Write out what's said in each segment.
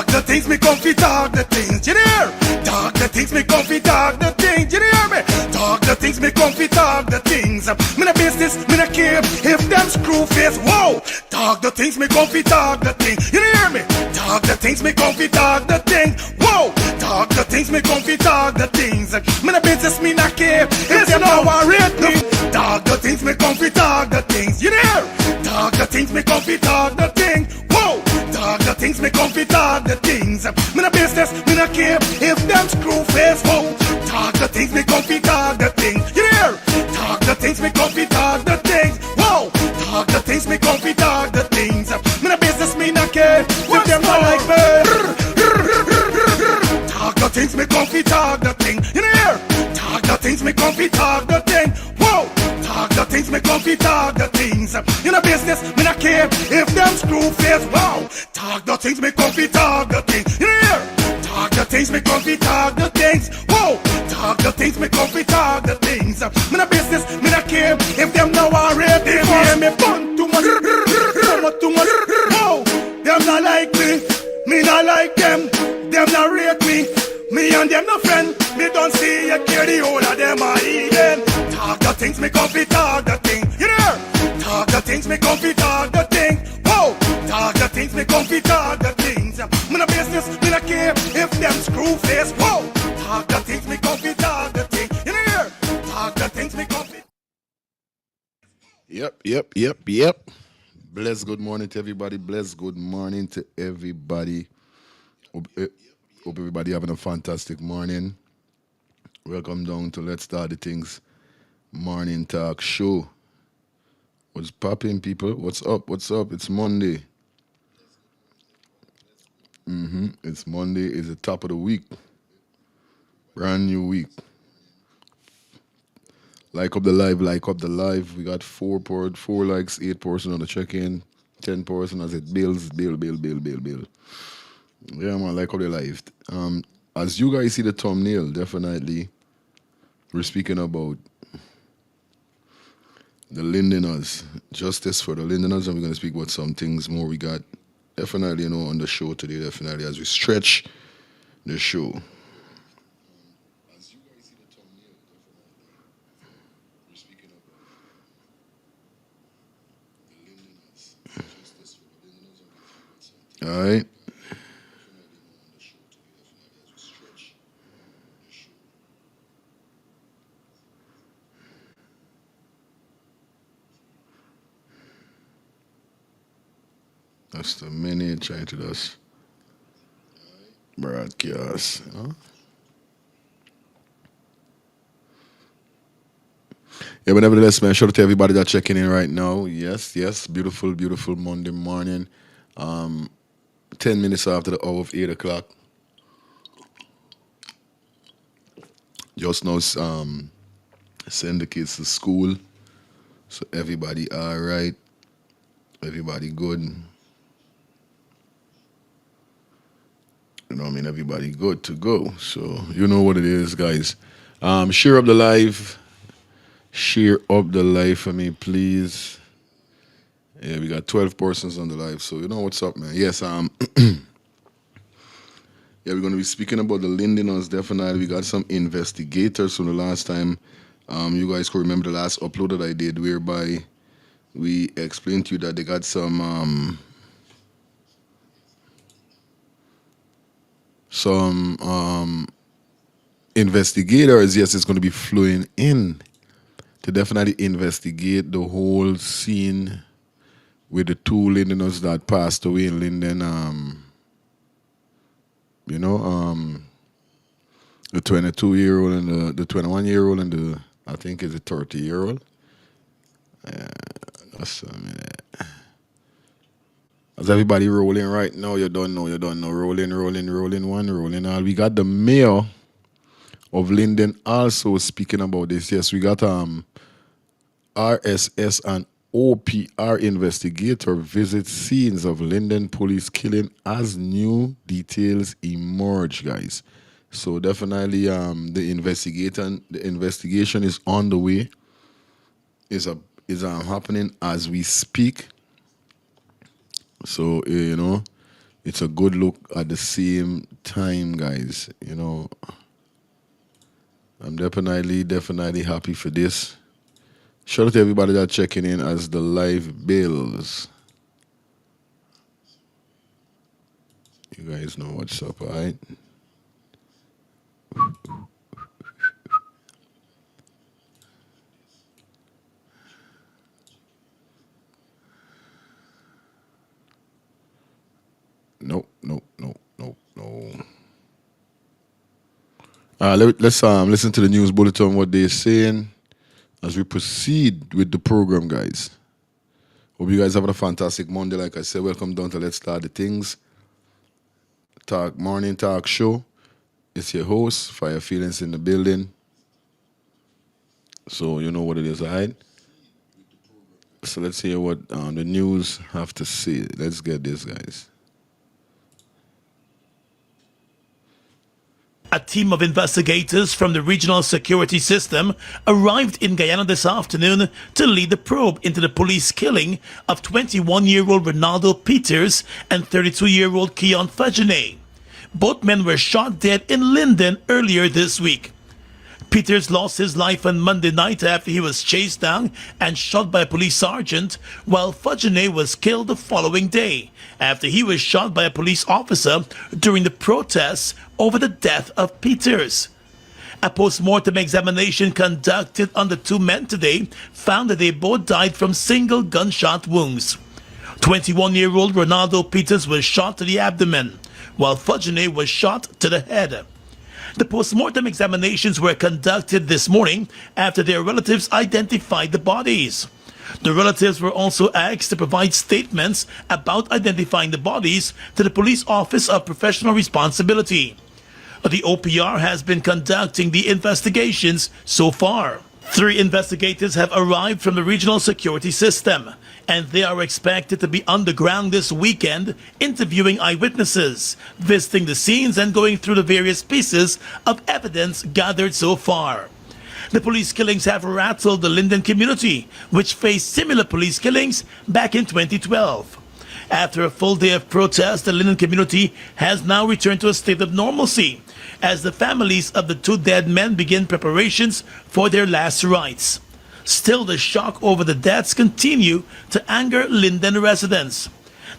Talk the things, me comfy talk the things, you hear? Talk the things, me comfy talk the things, you hear me? Talk the things, me comfy talk the things. Me no business, me no care if them screw face, whoa. Talk the things, me comfy talk the things, you hear me? Talk the things, me comfy talk the things, whoa. Talk the things, me comfy talk the things. Me no business, me no care if them no worried me. Talk the things, me comfy talk the things, you hear? Talk the things, me comfy talk the things, whoa. Talk the things, me comfy talk the things. Me no business, me no care if them screw face, whoa. Talk the things, me comfy talk the things, you hear? Talk the things, me comfy talk the things, whoa. Talk the things, me comfy talk the things. Me no business, me no care if them not like me. Talk the things, me comfy talk the thing, you hear? Talk the things, me comfy talk the thing, whoa. Talk the things, me comfy talk the things. You know business, me not care if them screw face, wow. Talk the things, me comfy talk the things, you hear? Talk the things, me comfy talk the things, whoa. Talk the things, me comfy talk the things. Me no business, me not care if them now are ready. They hear me fun too much, too much, whoa. Them not like me not like them not rate me. Me and them no friend, me don't see you care the whole of them are even. Talk the things, me comfy talk the thing, you know? Talk the things, me comfy talk the thing, whoa. Talk the things, me comfy talk the things. Me no business, me no care if them screw face, whoa. Talk the things, me comfy talk the thing, you know? Talk the things, me comfy. Yep. Bless good morning to everybody. Bless good morning to everybody. Hope everybody having a fantastic morning. Welcome down to Let's Start the Things Morning Talk Show. What's popping, people? What's up? It's Monday. It's Monday. It's the top of the week. Brand new week. Like up the live. We got four likes, 8 person on the check-in, 10 person as it builds, build. Yeah, man, like up the live. As you guys see the thumbnail, definitely we're speaking about the Lindeners, justice for the Lindeners, and we're going to speak about some things more we got definitely, on the show today, definitely, as we stretch the show. As you guys see the thumbnail, definitely we're speaking about the Lindeners, justice for the Lindeners, and we're going to speak about some things. All right. That's the minute trying to just broadcast. Yeah, but nevertheless, man, shout out to everybody that's checking in right now. Yes, beautiful Monday morning. 10 minutes after the hour of 8 o'clock. Just now, send the kids to school. So everybody all right. Everybody good. You know what I mean? Everybody good to go. So you know what it is, guys. Share up the live. Share up the live for me, please. Yeah, we got 12 persons on the live, so you know what's up, man. Yes, yeah, we're gonna be speaking about the Lindeners, definitely. We got some investigators from the last time. You guys could remember the last upload that I did, whereby we explained to you that they got some investigators. Yes, it's going to be flowing in to definitely investigate the whole scene with the 2 Lindeners that passed away in Linden. The 22-year-old and the 21-year-old and the, I think, is the 30-year-old. That's a minute. As everybody rolling right now, you don't know. Rolling, rolling all. We got the mayor of Linden also speaking about this. Yes, we got RSS and OPR investigator visit scenes of Linden police killing as new details emerge, guys. So definitely the investigation is on the way. Is happening as we speak. So it's a good look at the same time, guys. You know, I'm definitely happy for this. Shout out to everybody that's checking in as the live bills. You guys know what's up, alright? Nope. Let's listen to the news bulletin, what they're saying as we proceed with the program, guys. Hope you guys having a fantastic Monday. Like I said, welcome down to Let's Start the Things Morning Talk Show. It's your host, Fire Feelings in the building. So you know what it is, all right? So let's hear what the news have to say. Let's get this, guys. A team of investigators from the regional security system arrived in Guyana this afternoon to lead the probe into the police killing of 21-year-old Ronaldo Peters and 32-year-old Keon Fajane. Both men were shot dead in Linden earlier this week. Peters lost his life on Monday night after he was chased down and shot by a police sergeant, while Fajane was killed the following day after he was shot by a police officer during the protests over the death of Peters. A post-mortem examination conducted on the two men today found that they both died from single gunshot wounds. 21-year-old Ronaldo Peters was shot to the abdomen, while Fajane was shot to the head. The post-mortem examinations were conducted this morning after their relatives identified the bodies. The relatives were also asked to provide statements about identifying the bodies to the Police Office of Professional Responsibility. The OPR has been conducting the investigations so far. 3 investigators have arrived from the regional security system, and they are expected to be on the ground this weekend interviewing eyewitnesses, visiting the scenes and going through the various pieces of evidence gathered so far. The police killings have rattled the Linden community, which faced similar police killings back in 2012. After a full day of protest, the Linden community has now returned to a state of normalcy as the families of the 2 dead men begin preparations for their last rites. Still, the shock over the deaths continue to anger Linden residents.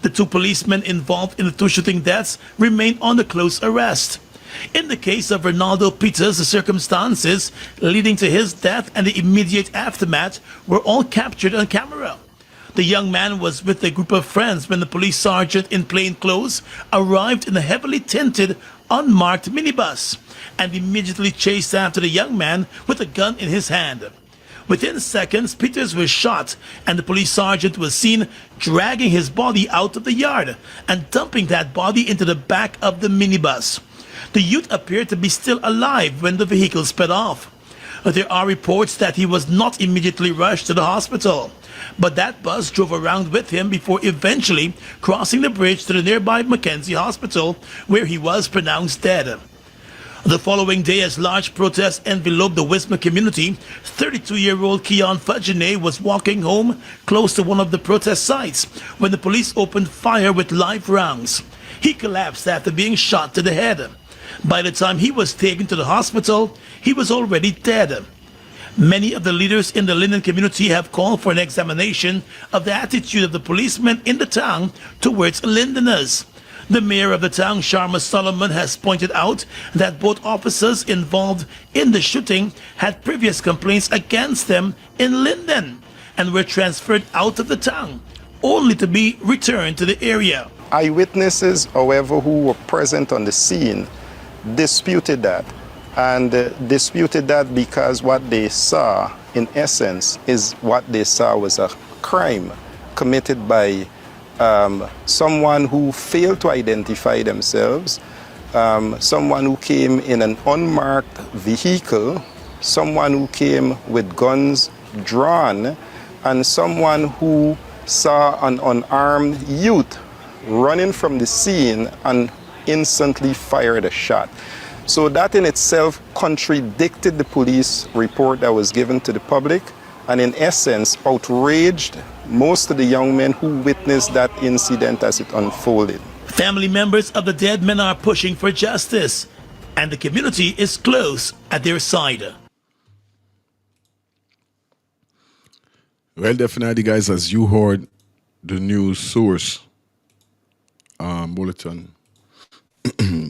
The 2 policemen involved in the 2 shooting deaths remain under close arrest. In the case of Ronaldo Peters, the circumstances leading to his death and the immediate aftermath were all captured on camera. The young man was with a group of friends when the police sergeant in plain clothes arrived in a heavily tinted, unmarked minibus and immediately chased after the young man with a gun in his hand. Within seconds, Peters was shot and the police sergeant was seen dragging his body out of the yard and dumping that body into the back of the minibus. The youth appeared to be still alive when the vehicle sped off. There are reports that he was not immediately rushed to the hospital, but that bus drove around with him before eventually crossing the bridge to the nearby Mackenzie Hospital, where he was pronounced dead. The following day, as large protests enveloped the Wisma community, 32-year-old Keon Fajane was walking home close to one of the protest sites when the police opened fire with live rounds. He collapsed after being shot to the head. By the time he was taken to the hospital, he was already dead. Many of the leaders in the Linden community have called for an examination of the attitude of the policemen in the town towards Lindeners. The mayor of the town, Sharma Solomon, has pointed out that both officers involved in the shooting had previous complaints against them in Linden and were transferred out of the town, only to be returned to the area. Eyewitnesses, however, who were present on the scene disputed that, and disputed that because what they saw, in essence, is what they saw was a crime committed by someone who failed to identify themselves, someone who came in an unmarked vehicle, someone who came with guns drawn, and someone who saw an unarmed youth running from the scene and instantly fired a shot. So that in itself contradicted the police report that was given to the public, and in essence outraged most of the young men who witnessed that incident as it unfolded. Family members of the dead men are pushing for justice, and the community is close at their side. Well, definitely, guys, as you heard the news source bulletin.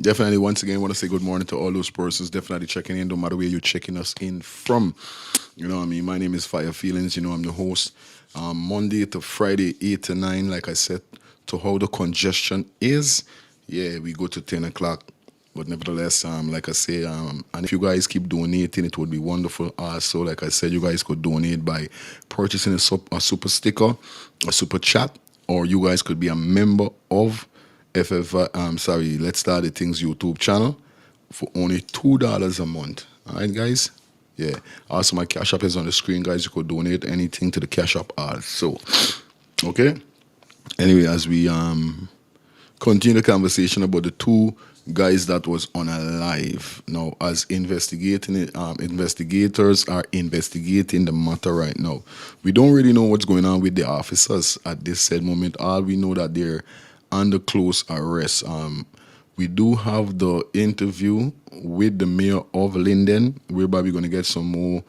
Definitely, once again, want to say good morning to all those persons. Definitely checking in, no matter where you're checking us in from. You know what I mean? My name is Fire Feelings. You know, I'm the host. Monday to Friday, 8 to 9, like I said, to how the congestion is. Yeah, we go to 10 o'clock. But nevertheless, like I say, and if you guys keep donating, it would be wonderful. Also, like I said, you guys could donate by purchasing a super sticker, a super chat, or you guys could be a member of Let's Start the Things YouTube channel for only $2 a month. All right, guys? Yeah. Also, my Cash App is on the screen, guys. You could donate anything to the Cash App also. Okay? Anyway, as we continue the conversation about the two guys that was unalive. Now, as investigators are investigating the matter right now. We don't really know what's going on with the officers at this said moment. All we know that they're under close arrest. We do have the interview with the Mayor of Linden, whereby we're going to get some more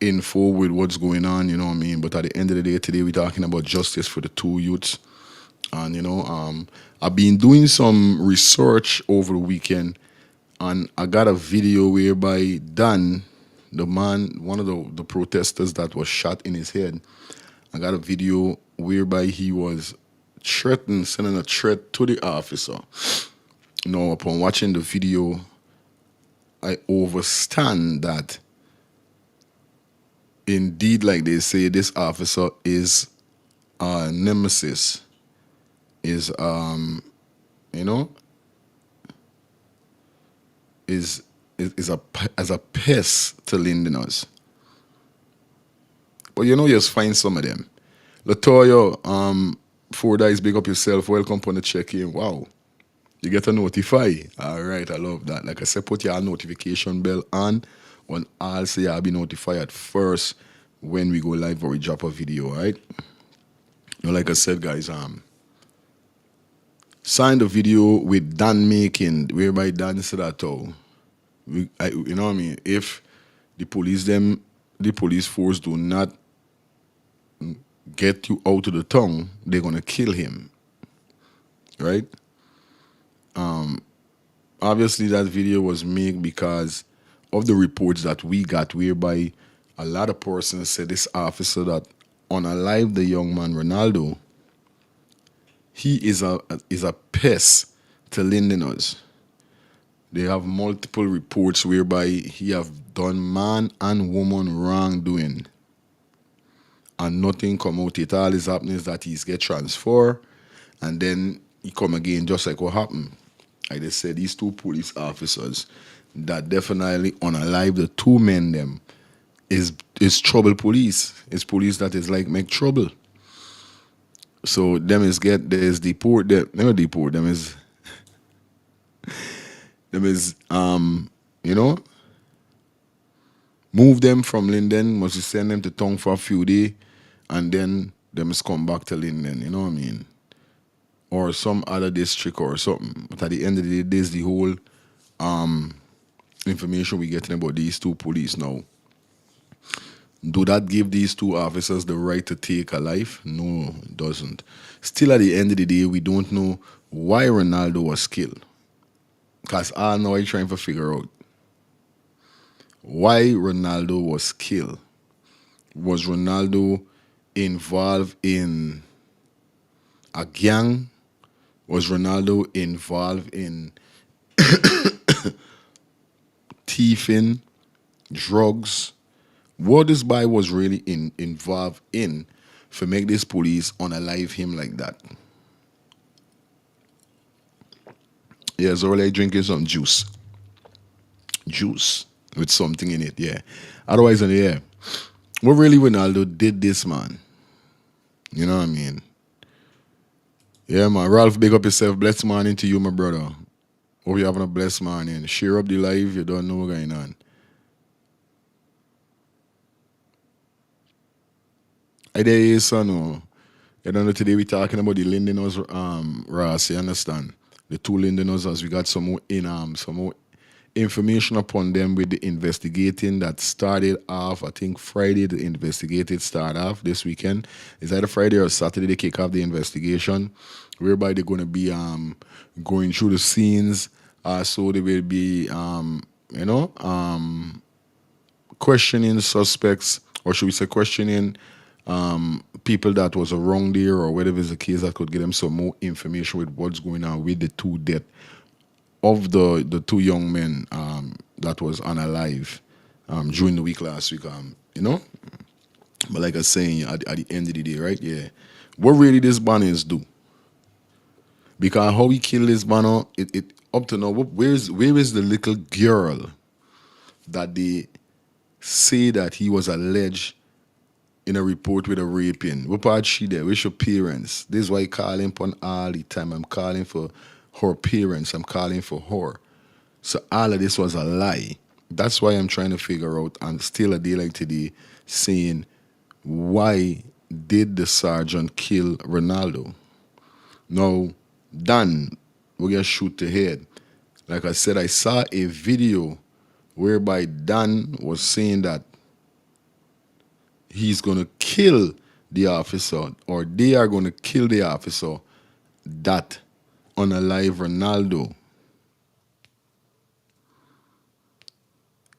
info with what's going on, you know what I mean? But at the end of the day, today we're talking about justice for the two youths. And, you know, I've been doing some research over the weekend, and I got a video whereby Dan, the man, one of the protesters that was shot in his head, I got a video whereby he was sending a threat to the officer. Now, upon watching the video, I understand that indeed, like they say, this officer is a nemesis, is you know, is as a pest to Lindeners. But you know, you just find some of them. Latoya, 4 days, big up yourself. Welcome on the check-in. Wow. You get a notify. All right, I love that. Like I said, put your notification bell on. When I'll say I'll be notified at first when we go live or we drop a video, all right? You know, like I said, guys, signed a video with Dan making, whereby Dan said that, you know what I mean? If the police force do not get you out of the tongue, they're going to kill him, right? Obviously, that video was made because of the reports that we got, whereby a lot of persons said this officer that unalived the young man Ronaldo, he is a pest to Lindeners. They have multiple reports whereby he have done man and woman wrongdoing, and nothing come out. It all is happening is that he's get transferred, and then he come again, just like what happened. Like they said, these two police officers that definitely unalive the two men them is trouble police. It's police that is like make trouble. So them is deport them. Never deport them is you know, move them from Linden, must you send them to town for a few days, and then them must come back to Linden, you know what I mean? Or some other district or something. But at the end of the day, there's the whole information we getting about these two police now. Do that give these two officers the right to take a life? No, it doesn't. Still, at the end of the day, we don't know why Ronaldo was killed. Because I know I'm trying to figure out why Ronaldo was killed. Was Ronaldo involved in a gang? Was Ronaldo involved in thieving, drugs? What this guy was really involved in for make this police unalive him like that? Yeah, so like drinking some juice. Juice with something in it, yeah. Otherwise, yeah. What really Ronaldo did this, man? You know what I mean? Yeah, man. Ralph, big up yourself. Blessed morning to you, my brother. Hope you're having a blessed morning. Share up the live. You don't know what's going on. I there is, son. You know, today we're talking about the Lindeners, Ross, you understand? The two Lindeners, as we got some more information upon them with the investigating that started off, I think Friday, the investigated start off this weekend. Is either Friday or Saturday they kick off the investigation, whereby they're going to be going through the scenes. So they will be, questioning suspects, or should we say questioning people that was around there or whatever is the case that could get them some more information with what's going on with the two death of the two young men that was unalive during the week last week. But like I was saying, at the end of the day, right? Yeah, what really this banners do? Because how we kill this banner, it up to now, where is the little girl that they say that he was alleged in a report with a raping? What part she there? Where's your parents? This is why I call him on all the time. I'm calling for her parents. I'm calling for her. So all of this was a lie. That's why I'm trying to figure out, and still a day like today, saying, why did the sergeant kill Ronaldo? Now, Dan, we're going to shoot the head. Like I said, I saw a video whereby Dan was saying that he's going to kill the officer, or they are going to kill the officer that unalive Ronaldo.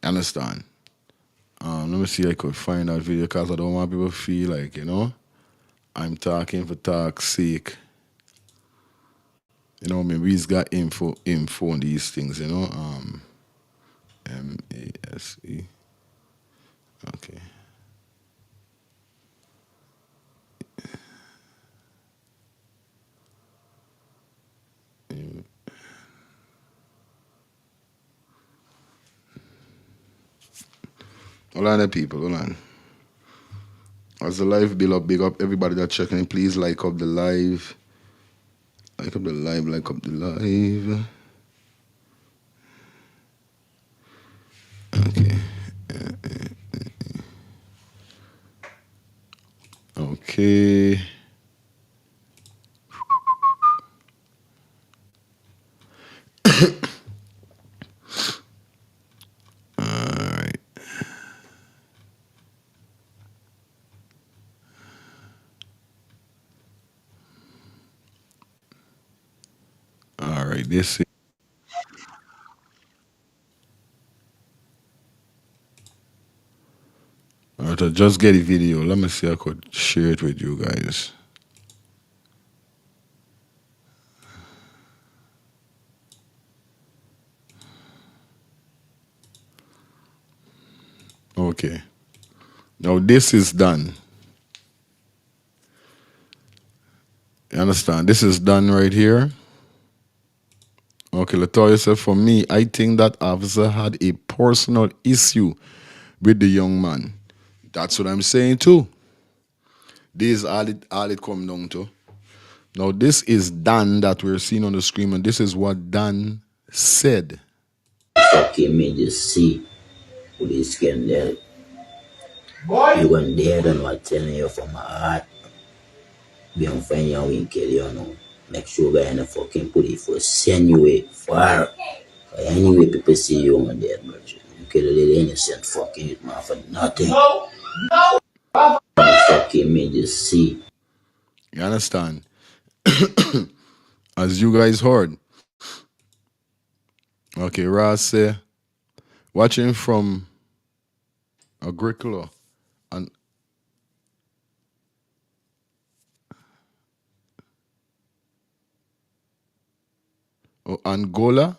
Understand? Let me see if I could find that video, because I don't want people to feel like, I'm talking for talk's sake. Maybe he's got info on these things, MASE. Okay. Hold on there, people, hold on. As the live build up, big up everybody that's checking in. Please like up the live. Like up the live, like up the live. Okay. Okay. Alright. Alright, this is. Alright, I just get a video. Let me see if I could share it with you guys. Okay. Now this is done. You understand? This is done right here. Okay, Latoya said, for me, I think that officer had a personal issue with the young man. That's what I'm saying too. This is all it come down to. Now this is Dan that we're seeing on the screen, and this is what Dan said. Fucking me just see police can there. You went there and I'm telling you from my heart. Be on find your win kill you know. Make sure guy in the fucking police for send you away far. Anyway people see you on there, bro. You kill a little innocent fucking man for nothing. Fucking me just see. You understand? As you guys heard. Okay, Ross said, watching from Agricola and Angola.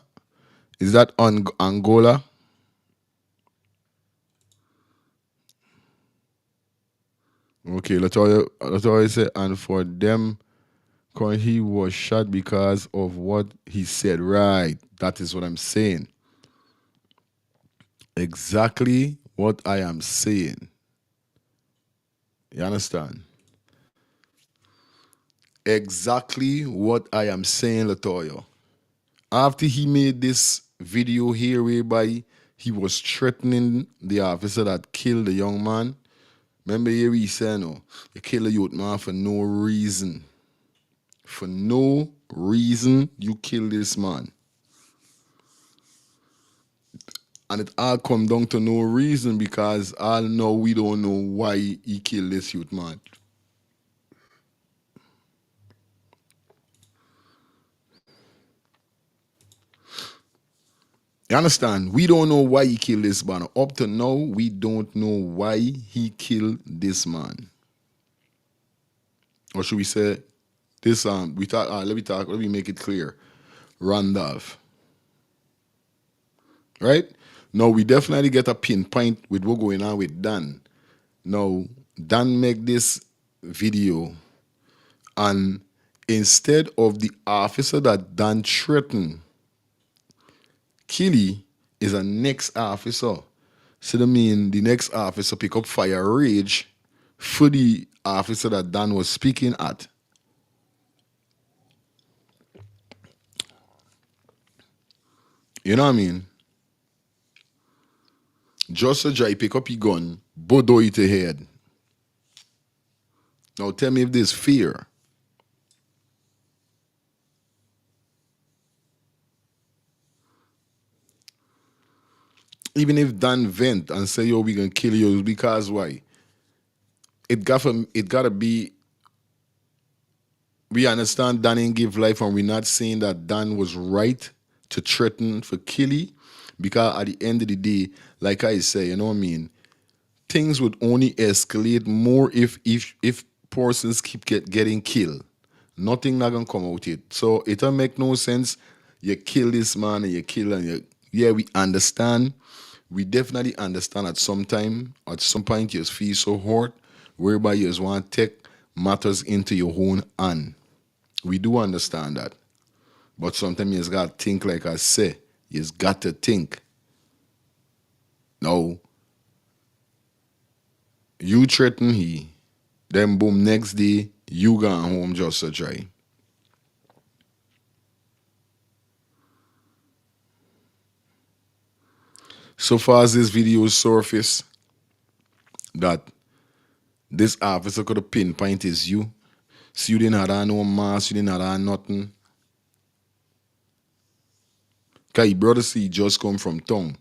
Is that Angola? Okay, Latoya said, and for them, he was shot because of what he said. Right, that is what I'm saying. Exactly what I am saying. You understand? Exactly what I am saying, Latoya. After he made this video here whereby he was threatening the officer that killed the young man, Remember here we say no, you kill a youth man for no reason. For no reason you kill this man. And it all come down to no reason because all know we don't know why he killed this youth man. You understand? We don't know why he killed this man. Up to now, we don't know why he killed this man. Or should we say this let me make it clear. Randolph. Right? Now we definitely get a pinpoint with what's going on with Dan. Now, Dan make this video, and instead of the officer that Dan threatened, Killy is a next officer. So that mean the next officer pick up fire rage for the officer that Dan was speaking at. You know what I mean? Just a dry pick up your gun, bodo it ahead. Now tell me if there's fear. Even if Dan vent and say, yo, we gonna kill you, because why? It gotta be, we understand Dan ain't give life, and we're not saying that Dan was right to threaten for Killy, because at the end of the day, like I say, you know what I mean, things would only escalate more if persons keep getting killed. Nothing not gonna come out it. So it don't make no sense. You kill this man and you kill and you, yeah, we understand. We definitely understand at some point you feel so hurt, whereby you just want to take matters into your own hand. We do understand that. But sometimes you just got to think like I say. You just got to think. No. You threaten he, then boom, next day, you gone home just a try. So far as this video surface, that this officer could have pinpoint is you. So you didn't have no mask, you didn't have nothing. Because your brother see he just come from town.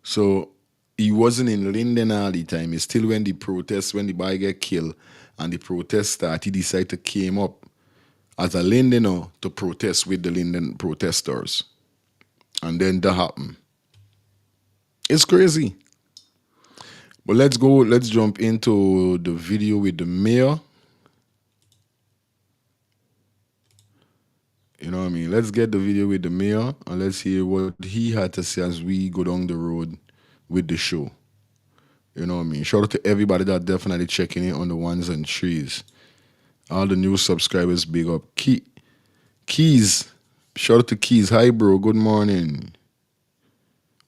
So he wasn't in Linden all the time. It's still when the boy get killed and the protest started, he decided to came up as a Lindener to protest with the Linden protesters. And then that happened. It's crazy. But let's jump into the video with the mayor. You know what I mean? Let's get the video with the mayor and let's hear what he had to say as we go down the road with the show. You know what I mean? Shout out to everybody that definitely checking in on the ones and threes. All the new subscribers, big up. Keys. Shout out to Keys. Hi, bro. Good morning.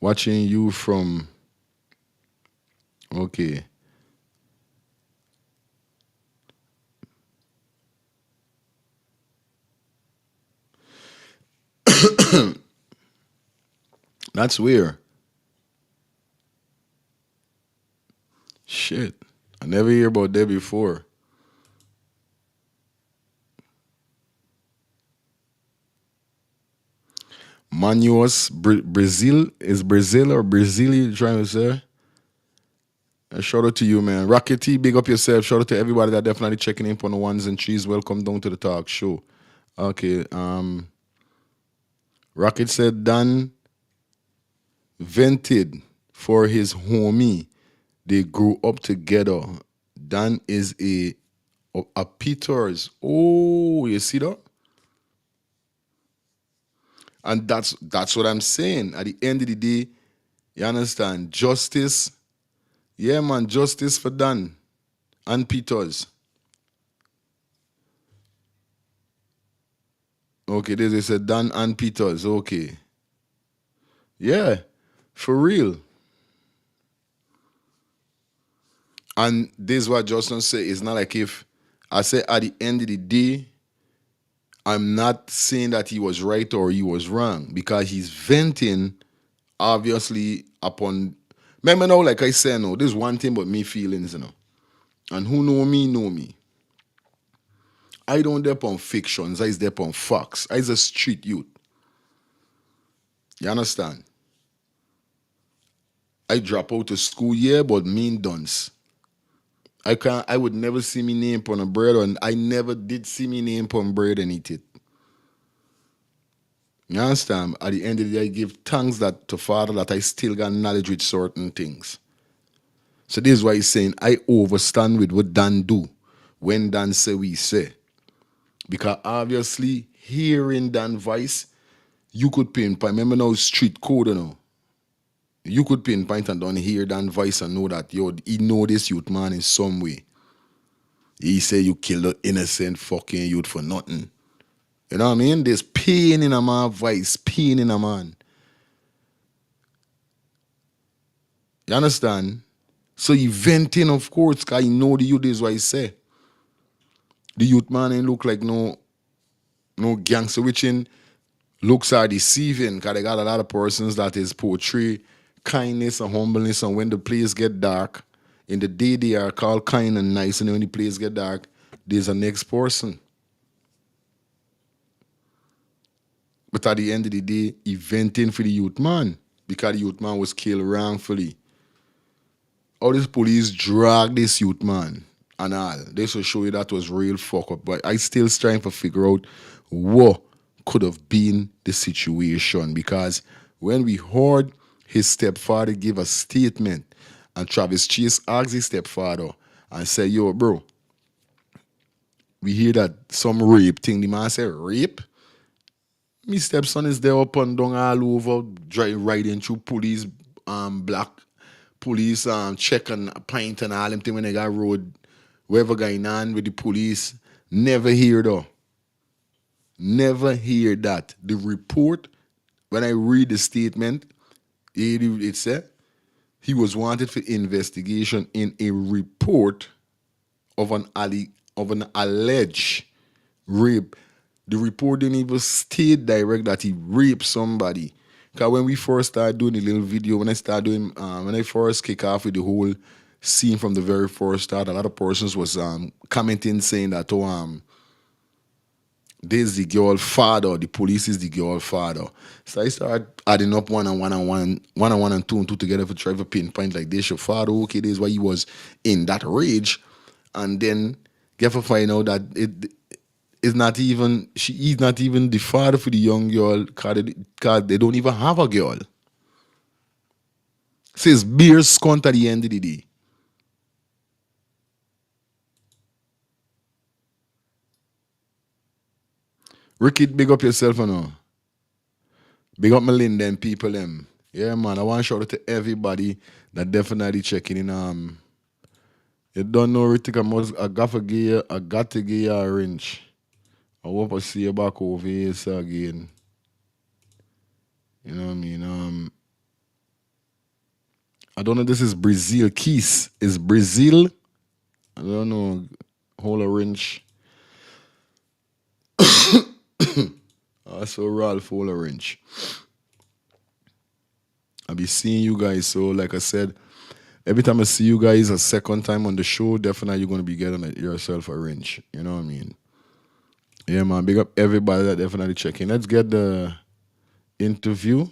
Watching you from... Okay. That's weird. Shit. I never hear about that before. Manuos, Brazil? Is Brazil or Brazil you trying to say? Shout out to you, man. Rocket T, big up yourself. Shout out to everybody that definitely checking in on the ones and threes. Welcome down to the talk show. Okay. Rocket said Dan vented for his homie. They grew up together. Dan is a Peters. Oh, you see that? And that's what I'm saying. At the end of the day, you understand? Justice. Yeah, man, justice for Dan and Peters. Okay, they said Dan and Peters. Okay. Yeah, for real. And this is what Justin said. It's not like if I say at the end of the day, I'm not saying that he was right or he was wrong because he's venting, obviously, upon. Remember now, like I said, no, there's one thing about me feelings, you know. And who know me, know me. I don't dep on fictions, I is dep on facts. I is a street youth. You understand? I drop out of school, yeah, but mean dunce. I would never see me name on a bread, and I never did see me name on bread and eat it. You understand? At the end of the day, I give thanks that to Father that I still got knowledge with certain things. So this is why he's saying I overstand with what Dan do when Dan say we say. Because obviously, hearing Dan voice, you could pinpoint. Remember now street code, you know. You could pinpoint and don't hear Dan voice and know that he know this youth man in some way. He say you kill the innocent fucking youth for nothing. You know what I mean? There's pain in a man's voice, pain in a man. You understand? So he venting, of course, because he know the youth is what he say. The youth man ain't look like no gangster, which in looks are deceiving, because they got a lot of persons that is portray kindness and humbleness, and when the place get dark, in the day they are called kind and nice, and when the place get dark, there's a next person. But at the end of the day, he venting for the youth man, because the youth man was killed wrongfully. All these police drag this youth man and all. This will show you that was real fuck up. But I still trying to figure out what could have been the situation, because when we heard his stepfather give a statement and Travis Chase asked his stepfather and said, yo, bro, we hear that some rape thing. The man said, rape? My stepson is there up and down all over, riding through police, black police, check and pint and all them thing when they got road, whatever going on with the police. Never hear though. Never hear that. The report, when I read the statement, it said he was wanted for investigation in a report of an alleged rape. The report didn't even state direct that he raped somebody. Because when we first started doing the little video, when I first kick off with the whole scene from the very first start, a lot of persons was commenting saying that, this is the girl father, the police is the girl father. So I started adding up one and two and two together for try to pinpoint like this your father, okay, this is why he was in that rage. And then get to find out that he's not even the father for the young girl, because they don't even have a girl. Says beer scunt at the end of the day. Ricky, big up yourself, you know. Big up my Linden people, them. Yeah, man, I want to shout out to everybody that definitely checking in. You don't know, Rick, I got to give you a wrench. I hope I see you back over here again. You know what I mean? I don't know, this is Brazil. Keys is Brazil. I don't know. Hold a wrench. So Ralph, hold a wrench. I'll be seeing you guys. So, like I said, every time I see you guys a second time on the show, definitely you're going to be getting yourself a wrench. You know what I mean? Yeah, man. Big up everybody that definitely checking. Let's get the interview.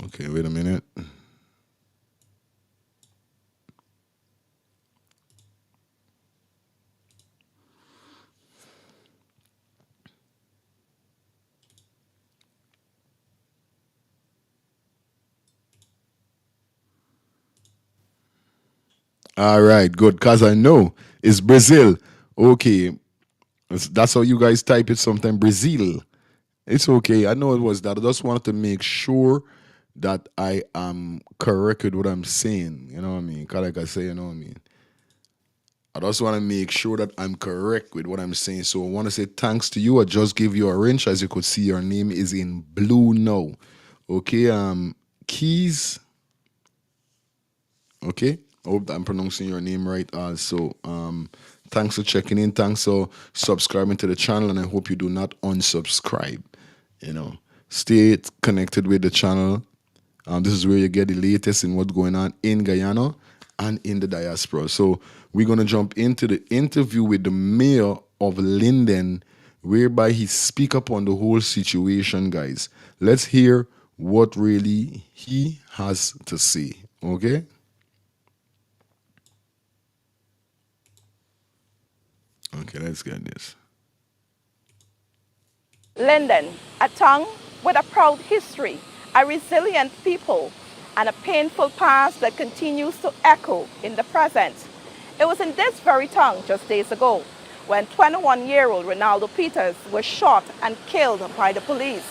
Okay, wait a minute. All right, good. Because I know it's Brazil. Okay. That's how you guys type it sometimes. Brazil. It's okay. I know it was that. I just wanted to make sure that I am correct with what I'm saying. You know what I mean? Because like I say, you know what I mean? I just want to make sure that I'm correct with what I'm saying. So I want to say thanks to you. I just gave you a wrench. As you could see, your name is in blue now. Okay, Keys. Okay, I hope I'm pronouncing your name right also. Thanks for checking in. Thanks for subscribing to the channel, and I hope you do not unsubscribe. You know, stay connected with the channel. This is where you get the latest in what's going on in Guyana and in the diaspora. So we're going to jump into the interview with the mayor of Linden, whereby he speak up on the whole situation, guys. Let's hear what really he has to say, okay? Okay, let's get this. Linden, a town with a proud history, a resilient people, and a painful past that continues to echo in the present. It was in this very town just days ago when 21-year-old Ronaldo Peters was shot and killed by the police.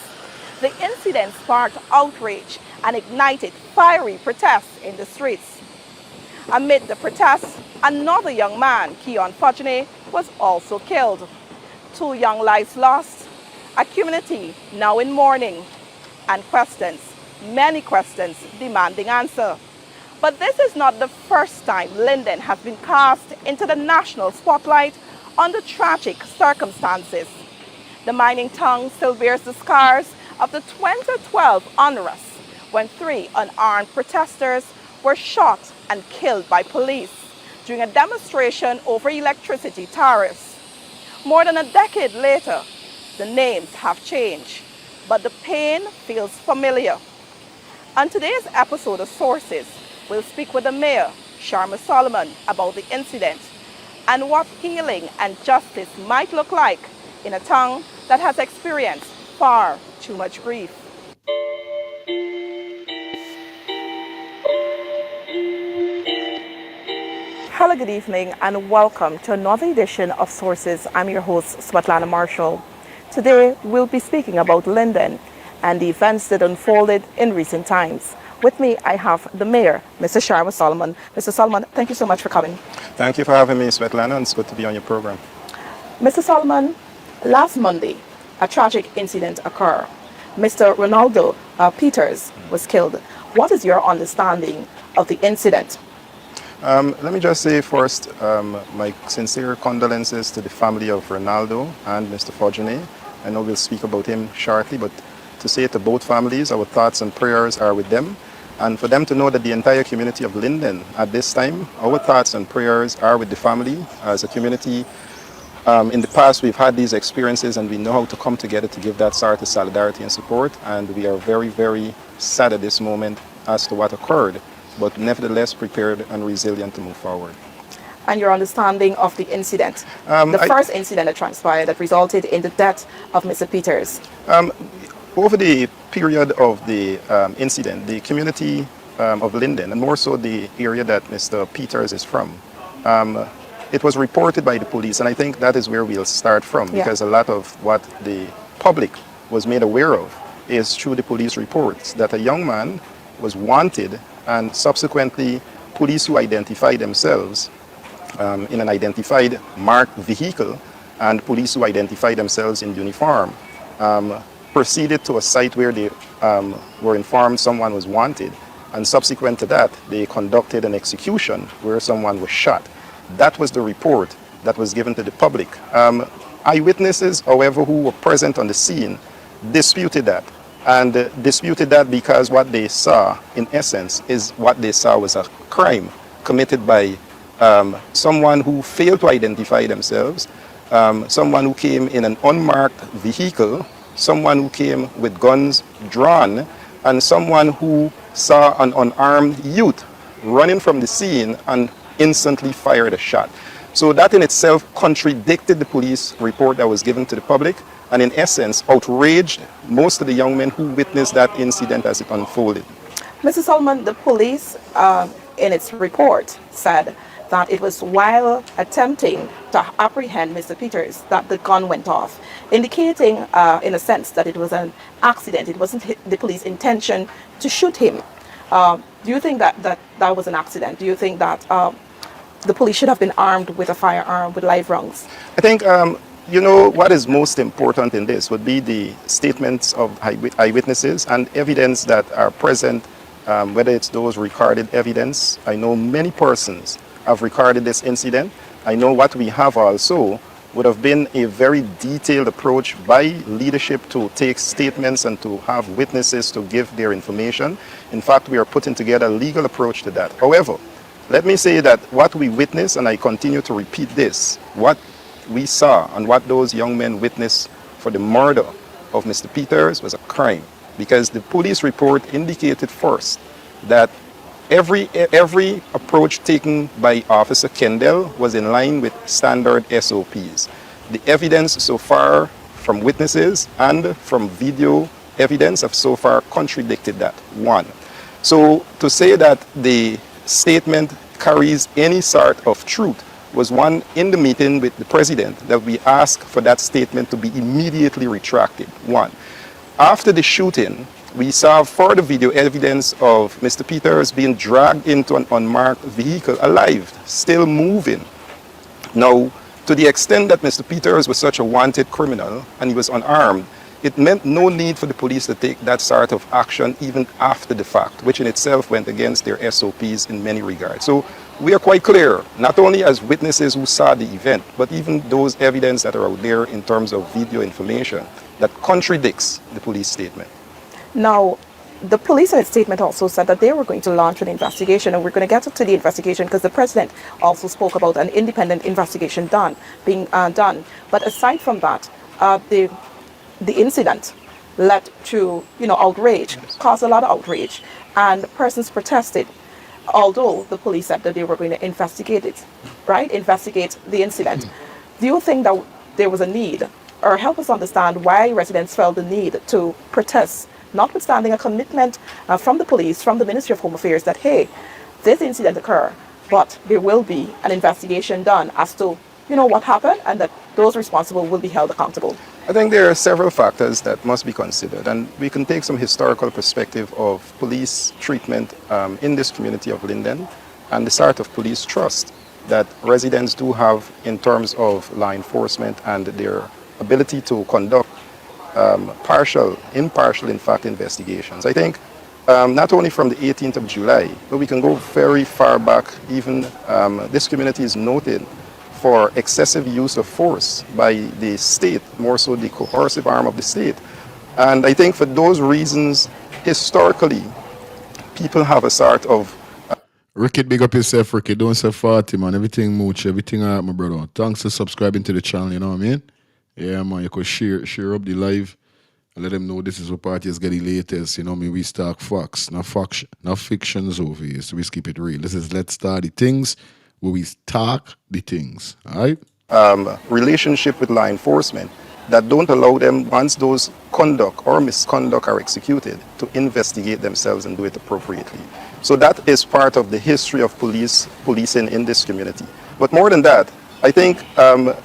The incident sparked outrage and ignited fiery protests in the streets. Amid the protests, another young man, Keon Fodjene, was also killed. 2 young lives lost, a community now in mourning, and questions, many questions demanding answer. But this is not the first time Linden has been cast into the national spotlight under tragic circumstances. The mining town still bears the scars of the 2012 unrest when 3 unarmed protesters were shot and killed by police during a demonstration over electricity tariffs. More than a decade later, the names have changed, but the pain feels familiar. On today's episode of Sources, we'll speak with the mayor, Sharma Solomon, about the incident and what healing and justice might look like in a town that has experienced far too much grief. Hello, good evening, and welcome to another edition of Sources. I'm your host, Svetlana Marshall. Today, we'll be speaking about Linden and the events that unfolded in recent times. With me, I have the mayor, Mr. Sharma Solomon. Mr. Solomon, thank you so much for coming. Thank you for having me, Svetlana, and it's good to be on your program. Mr. Solomon, last Monday, a tragic incident occurred. Mr. Ronaldo Peters was killed. What is your understanding of the incident? Let me just say first, my sincere condolences to the family of Ronaldo and Mr. Fodjene. I know we'll speak about him shortly, but to say to both families, our thoughts and prayers are with them. And for them to know that the entire community of Linden at this time, our thoughts and prayers are with the family as a community. In the past, we've had these experiences and we know how to come together to give that sort of solidarity and support. And we are very, very sad at this moment as to what occurred, but nevertheless prepared and resilient to move forward. And your understanding of the incident, the first incident that transpired that resulted in the death of Mr. Peters? Over the period of the incident, the community of Linden, and more so the area that Mr. Peters is from, it was reported by the police, and I think that is where we'll start from, because a lot of what the public was made aware of is through the police reports that a young man was wanted, and subsequently police who identified themselves in an identified marked vehicle and police who identified themselves in uniform proceeded to a site where they were informed someone was wanted, and subsequent to that they conducted an execution where someone was shot. That was the report that was given to the public. Eyewitnesses, however, who were present on the scene disputed that, and disputed that because what they saw, in essence, is what they saw was a crime committed by someone who failed to identify themselves, someone who came in an unmarked vehicle, someone who came with guns drawn, and someone who saw an unarmed youth running from the scene and instantly fired a shot. So that in itself contradicted the police report that was given to the public, and in essence outraged most of the young men who witnessed that incident as it unfolded. Mr. Solomon, the police in its report said that it was while attempting to apprehend Mr. Peters that the gun went off, indicating in a sense that it was an accident. It wasn't the police's intention to shoot him. Do you think that was an accident? Do you think that the police should have been armed with a firearm, with live rounds? I think, you know, what is most important in this would be the statements of eyewitnesses and evidence that are present, whether it's those recorded evidence. I know many persons have recorded this incident. I know what we have also would have been a very detailed approach by leadership to take statements and to have witnesses to give their information. In fact, we are putting together a legal approach to that. However, let me say that what we witnessed, and I continue to repeat this, what we saw and what those young men witnessed for the murder of Mr. Peters was a crime, because the police report indicated first that every approach taken by Officer Kendall was in line with standard SOPs. The evidence so far from witnesses and from video evidence have so far contradicted that, one. So to say that the statement carries any sort of truth was one in the meeting with the president that we asked for that statement to be immediately retracted, one. After the shooting, we saw further video evidence of Mr. Peters being dragged into an unmarked vehicle alive, still moving. Now, to the extent that Mr. Peters was such a wanted criminal and he was unarmed, it meant no need for the police to take that sort of action even after the fact, which in itself went against their SOPs in many regards. So we are quite clear, not only as witnesses who saw the event, but even those evidence that are out there in terms of video information that contradicts the police statement. Now, the police in its statement also said that they were going to launch an investigation, and we're going to get to the investigation because the president also spoke about an independent investigation being done. But aside from that, the incident led to outrage, caused a lot of outrage, and persons protested. Although the police said that they were going to investigate it, right? Investigate the incident. Do you think that there was a need, or help us understand why residents felt the need to protest, notwithstanding a commitment from the police, from the Ministry of Home Affairs, that, hey, this incident occurred, but there will be an investigation done as to, what happened, and that those responsible will be held accountable? I think there are several factors that must be considered, and we can take some historical perspective of police treatment in this community of Linden and the sort of police trust that residents do have in terms of law enforcement and their ability to conduct impartial, in fact, investigations. I think not only from the 18th of July, but we can go very far back. Even this community is noted for excessive use of force by the state, more so the coercive arm of the state. And I think for those reasons, historically, people have a sort of... Ricky, big up yourself, Ricky. Don't say 40, man. Everything mooch, everything all right, my brother. Thanks for subscribing to the channel, you know what I mean? Yeah, man, you could share up the live and let them know this is what party is getting latest. You know me, we talk facts, not fictions over here. So we keep it real. This is Let's Start the Things, where we talk the things, all right? Relationship with law enforcement that don't allow them, once those conduct or misconduct are executed, to investigate themselves and do it appropriately. So that is part of the history of policing in this community. But more than that, I think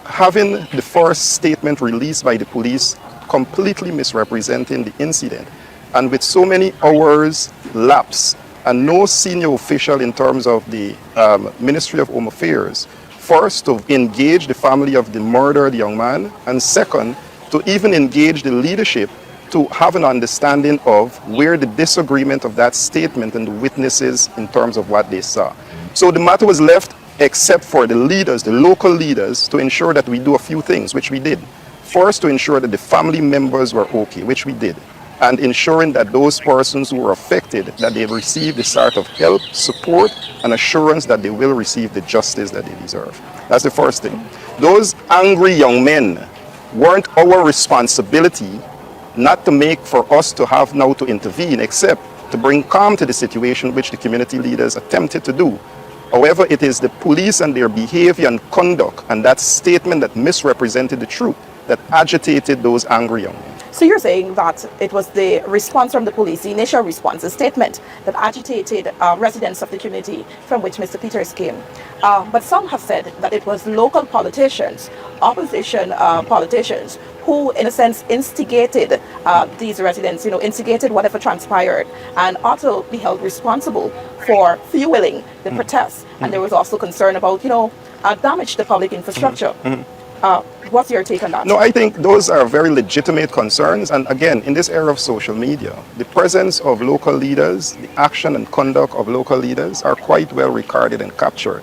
having the first statement released by the police completely misrepresenting the incident, and with so many hours lapse, and no senior official in terms of the Ministry of Home Affairs, first to engage the family of the murdered young man, and second, to even engage the leadership to have an understanding of where the disagreement of that statement and the witnesses in terms of what they saw. So the matter was left except for the leaders, the local leaders, to ensure that we do a few things, which we did. First, to ensure that the family members were okay, which we did, and ensuring that those persons who were affected, that they receive the sort of help, support, and assurance that they will receive the justice that they deserve. That's the first thing. Those angry young men weren't our responsibility not to make for us to have now to intervene, except to bring calm to the situation, which the community leaders attempted to do. However, it is the police and their behavior and conduct and that statement that misrepresented the truth that agitated those angry young men. So you're saying that it was the response from the police, the initial response, the statement that agitated residents of the community from which Mr. Peters came. But some have said that it was local politicians, opposition politicians, who in a sense instigated these residents, instigated whatever transpired, and ought to be held responsible for fueling the protests. And there was also concern about, damage to public infrastructure. What's your take on that? No, I think those are very legitimate concerns. And again, in this era of social media, the presence of local leaders, the action and conduct of local leaders are quite well recorded and captured.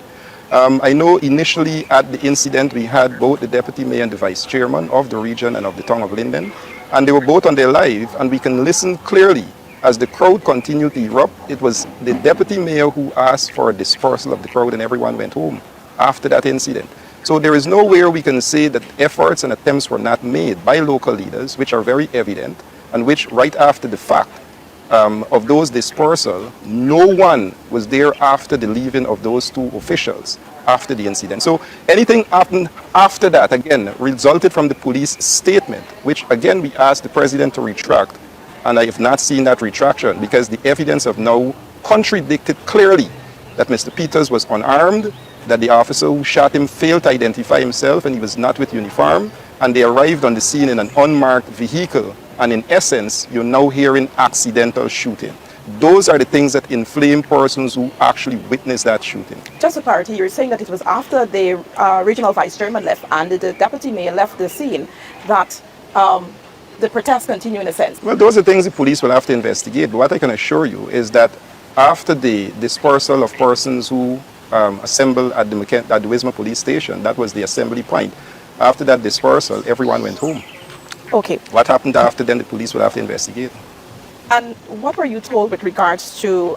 I know initially at the incident we had both the deputy mayor and the vice chairman of the region and of the town of Linden, and they were both on their live, and we can listen clearly as the crowd continued to erupt. It was the deputy mayor who asked for a dispersal of the crowd, and everyone went home after that incident. So there is nowhere we can say that efforts and attempts were not made by local leaders, which are very evident, and which right after the fact of those dispersal, no one was there after the leaving of those two officials after the incident. So anything happened after that, again, resulted from the police statement, which again we asked the president to retract, and I have not seen that retraction because the evidence have now contradicted clearly that Mr. Peters was unarmed, that the officer who shot him failed to identify himself and he was not with uniform, and they arrived on the scene in an unmarked vehicle. And in essence, you're now hearing accidental shooting. Those are the things that inflame persons who actually witnessed that shooting. Just for clarity, you're saying that it was after the regional vice chairman left and the deputy mayor left the scene that the protests continue in a sense? Well, those are things the police will have to investigate. But what I can assure you is that after the dispersal of persons who assembled at the Wisma police station, that was the assembly point. After that dispersal, everyone went home. Okay. What happened after then, the police will have to investigate. And what were you told with regards to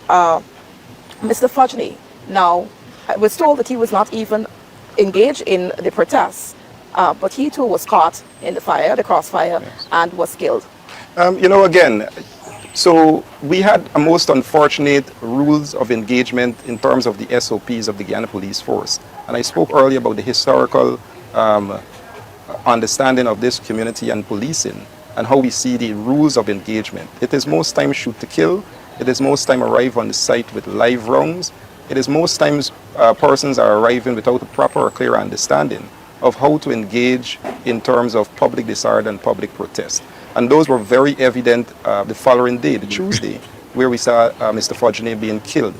Mr. Fudgeney? Now, I was told that he was not even engaged in the protests, but he too was caught in the fire, the crossfire, yes, and was killed. You know, again, so we had a most unfortunate rules of engagement in terms of the SOPs of the Guyana Police Force. And I spoke earlier about the historical understanding of this community and policing and how we see the rules of engagement. It is most times shoot to kill. It is most time arrive on the site with live rounds. It is most times persons are arriving without a proper or clear understanding of how to engage in terms of public disorder and public protest. And those were very evident the following day, the Tuesday, where we saw Mr. Fudgeney being killed.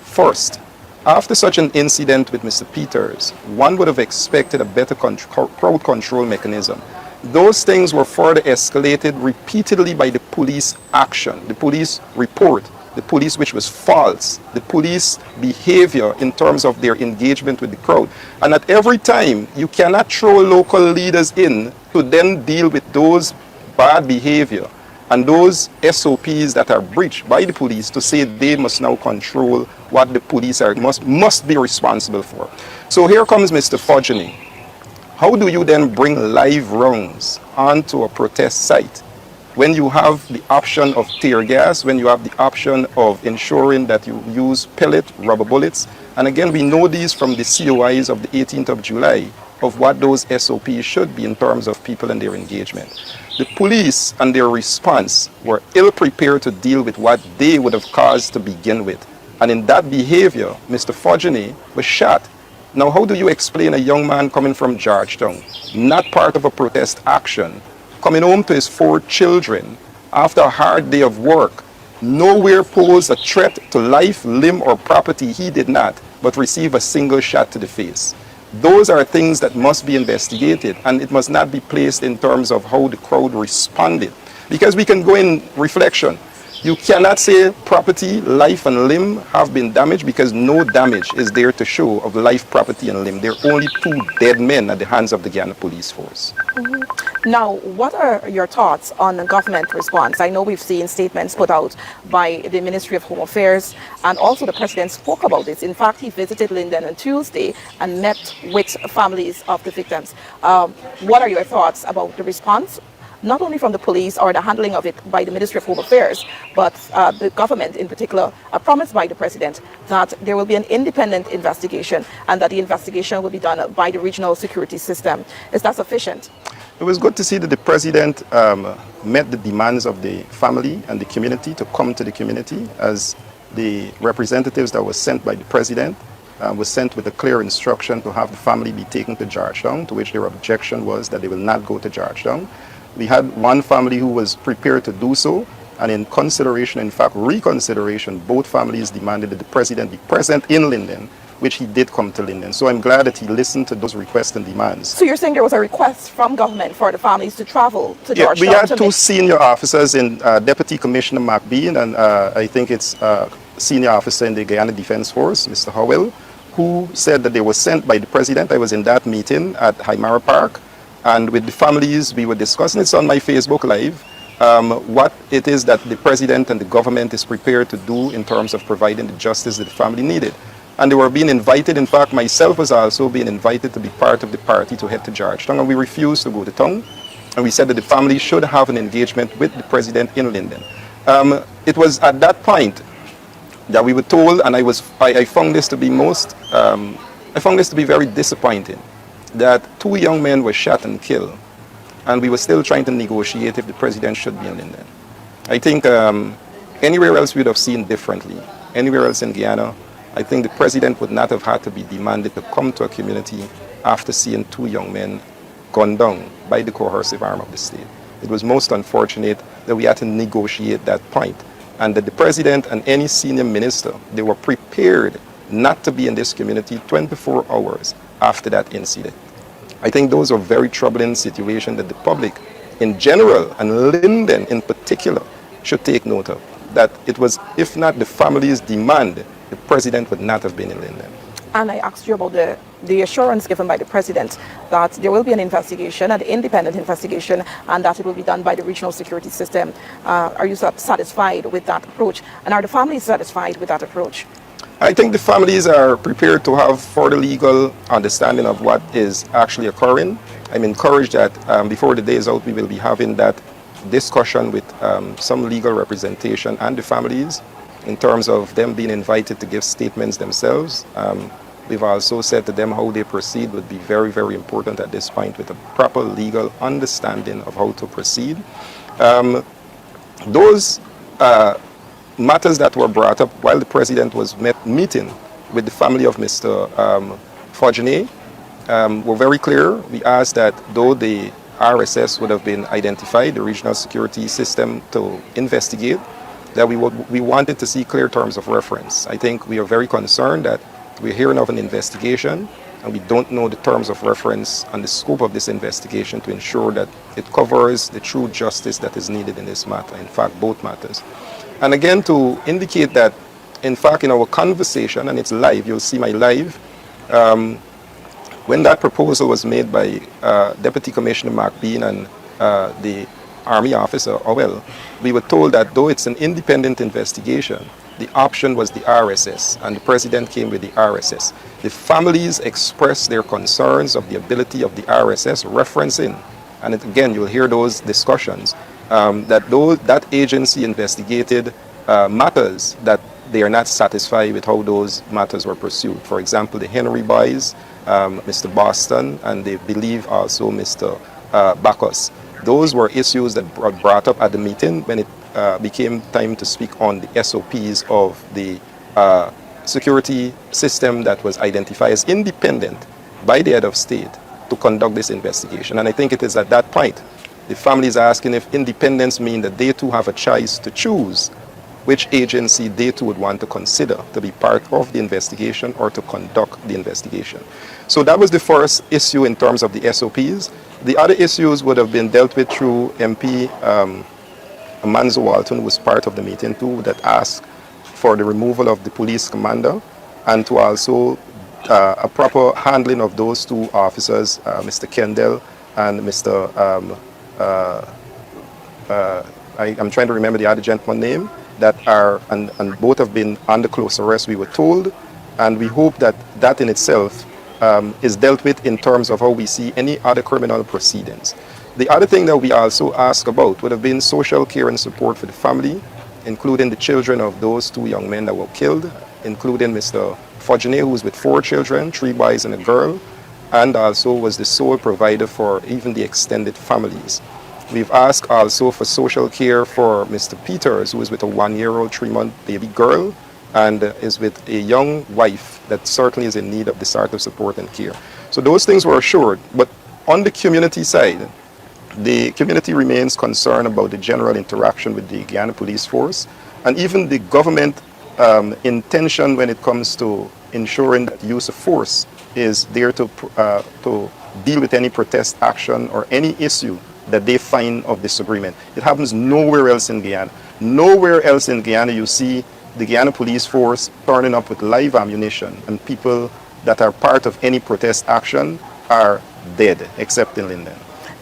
First, after such an incident with Mr. Peters, one would have expected a better crowd control mechanism. Those things were further escalated repeatedly by the police action, the police report, the police which was false, the police behavior in terms of their engagement with the crowd. And at every time, you cannot throw local leaders in to then deal with those bad behavior and those SOPs that are breached by the police to say they must now control what the police are must be responsible for. So here comes Mr. Fudgeney. How do you then bring live rounds onto a protest site when you have the option of tear gas, when you have the option of ensuring that you use pellet, rubber bullets? And again, we know these from the COIs of the 18th of July of what those SOPs should be in terms of people and their engagement. The police and their response were ill-prepared to deal with what they would have caused to begin with. And in that behavior, Mr. Fudgeney was shot. Now, how do you explain a young man coming from Georgetown, not part of a protest action, coming home to his 4 children after a hard day of work, nowhere posed a threat to life, limb, or property? He did not, but receive a single shot to the face. Those are things that must be investigated, and it must not be placed in terms of how the crowd responded. Because we can go in reflection. You cannot say property, life, and limb have been damaged because no damage is there to show of life, property, and limb. There are only 2 dead men at the hands of the Guyana Police Force. Mm-hmm. Now, what are your thoughts on the government response? I know we've seen statements put out by the Ministry of Home Affairs, and also the President spoke about this. In fact, he visited Linden on Tuesday and met with families of the victims. What are your thoughts about the response? Not only from the police or the handling of it by the Ministry of Home Affairs, but the government in particular, a promise by the President that there will be an independent investigation and that the investigation will be done by the regional security system. Is that sufficient? It was good to see that the President met the demands of the family and the community to come to the community, as the representatives that were sent by the President was sent with a clear instruction to have the family be taken to Georgetown, to which their objection was that they will not go to Georgetown. We had one family who was prepared to do so, and in consideration, in fact reconsideration, both families demanded that the President be present in Linden, which he did come to Linden. So I'm glad that he listened to those requests and demands. So you're saying there was a request from government for the families to travel to Georgetown? We had 2 senior officers in Deputy Commissioner McBean, and I think it's senior officer in the Guyana Defense Force, Mr. Howell, who said that they were sent by the president. I was in that meeting at Haimara Park, and with the families, we were discussing, it's on my Facebook Live, what it is that the president and the government is prepared to do in terms of providing the justice that the family needed. And they were being invited, in fact, myself was also being invited to be part of the party to head to Georgetown, and we refused to go to town. And we said that the family should have an engagement with the president in Linden. It was at that point that we were told, and I found this to be I found this to be very disappointing, that 2 young men were shot and killed, and we were still trying to negotiate if the president should be in Linden. I think anywhere else we would have seen differently. Anywhere else in Guyana, I think the president would not have had to be demanded to come to a community after seeing 2 young men gunned down by the coercive arm of the state. It was most unfortunate that we had to negotiate that point, and that the president and any senior minister, they were prepared not to be in this community 24 hours after that incident. I think those are very troubling situations that the public in general and Linden in particular should take note of. That it was, if not the family's demand, the president would not have been in Linden. And I asked you about the assurance given by the president that there will be an investigation, an independent investigation, and that it will be done by the regional security system. Are you satisfied with that approach? And are the families satisfied with that approach? I think the families are prepared to have further legal understanding of what is actually occurring. I'm encouraged that before the day is out, we will be having that discussion with some legal representation and the families in terms of them being invited to give statements themselves. We've also said to them how they proceed would be very, very important at this point, with a proper legal understanding of how to proceed. Those matters that were brought up while the president was meeting with the family of Mr. Fodjene were very clear. We asked that though the RSS would have been identified, the regional security system, to investigate, that we wanted to see clear terms of reference. I think we are very concerned that we're hearing of an investigation and we don't know the terms of reference and the scope of this investigation to ensure that it covers the true justice that is needed in this matter, in fact, both matters. And again, to indicate that, in fact, in our conversation, and it's live, you'll see my live, when that proposal was made by Deputy Commissioner Mark Bean and the Army officer, Owell, we were told that though it's an independent investigation, the option was the RSS, and the president came with the RSS. The families expressed their concerns of the ability of the RSS referencing, and again, you'll hear those discussions, that agency investigated matters that they are not satisfied with how those matters were pursued. For example, the Henry boys, Mr. Boston, and they believe also Mr. Bacchus. Those were issues that were brought up at the meeting when it became time to speak on the SOPs of the security system that was identified as independent by the head of state to conduct this investigation. And I think it is at that point the family is asking if independence means that they too have a choice to choose which agency they too would want to consider to be part of the investigation or to conduct the investigation. So that was the first issue in terms of the SOPs. The other issues would have been dealt with through MP Manzo Walton, who was part of the meeting too, that asked for the removal of the police commander and to also a proper handling of those 2 officers, Mr. Kendall and Mr. I'm trying to remember the other gentleman's name, that are, and both have been under close arrest, we were told, and we hope that that in itself is dealt with in terms of how we see any other criminal proceedings. The other thing that we also asked about would have been social care and support for the family, including the children of those 2 young men that were killed, including Mr. Fodjene, who was with 4 children, 3 boys and a girl, and also was the sole provider for even the extended families. We've asked also for social care for Mr. Peters, who is with a 1-year-old, 3-month baby girl, and is with a young wife that certainly is in need of this sort of support and care. So those things were assured, but on the community side, the community remains concerned about the general interaction with the Guyana Police Force, and even the government intention when it comes to ensuring that use of force is there to deal with any protest action or any issue that they find of disagreement. It happens nowhere else in Guyana. Nowhere else in Guyana you see the Guyana Police Force turning up with live ammunition and people that are part of any protest action are dead, except in Linden.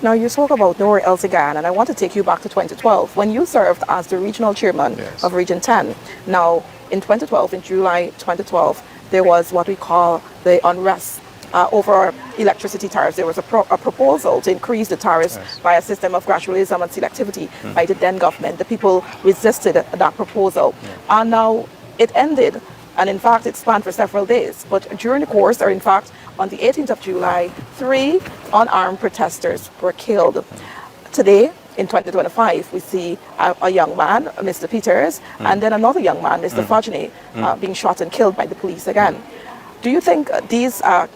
Now, you spoke about nowhere else again, and I want to take you back to 2012 when you served as the regional chairman Yes. of Region 10. Now, in 2012, in July 2012, there was what we call the unrest over electricity tariffs. There was a proposal to increase the tariffs by a system of gradualism and selectivity by the then government. The people resisted that proposal. And now it ended. And in fact, it spanned for several days. But during the course, or in fact, on the 18th of July, 3 unarmed protesters were killed. Today, in 2025, we see a young man, Mr. Peters, and then another young man, Mr. Fajani, being shot and killed by the police again. Do you think these are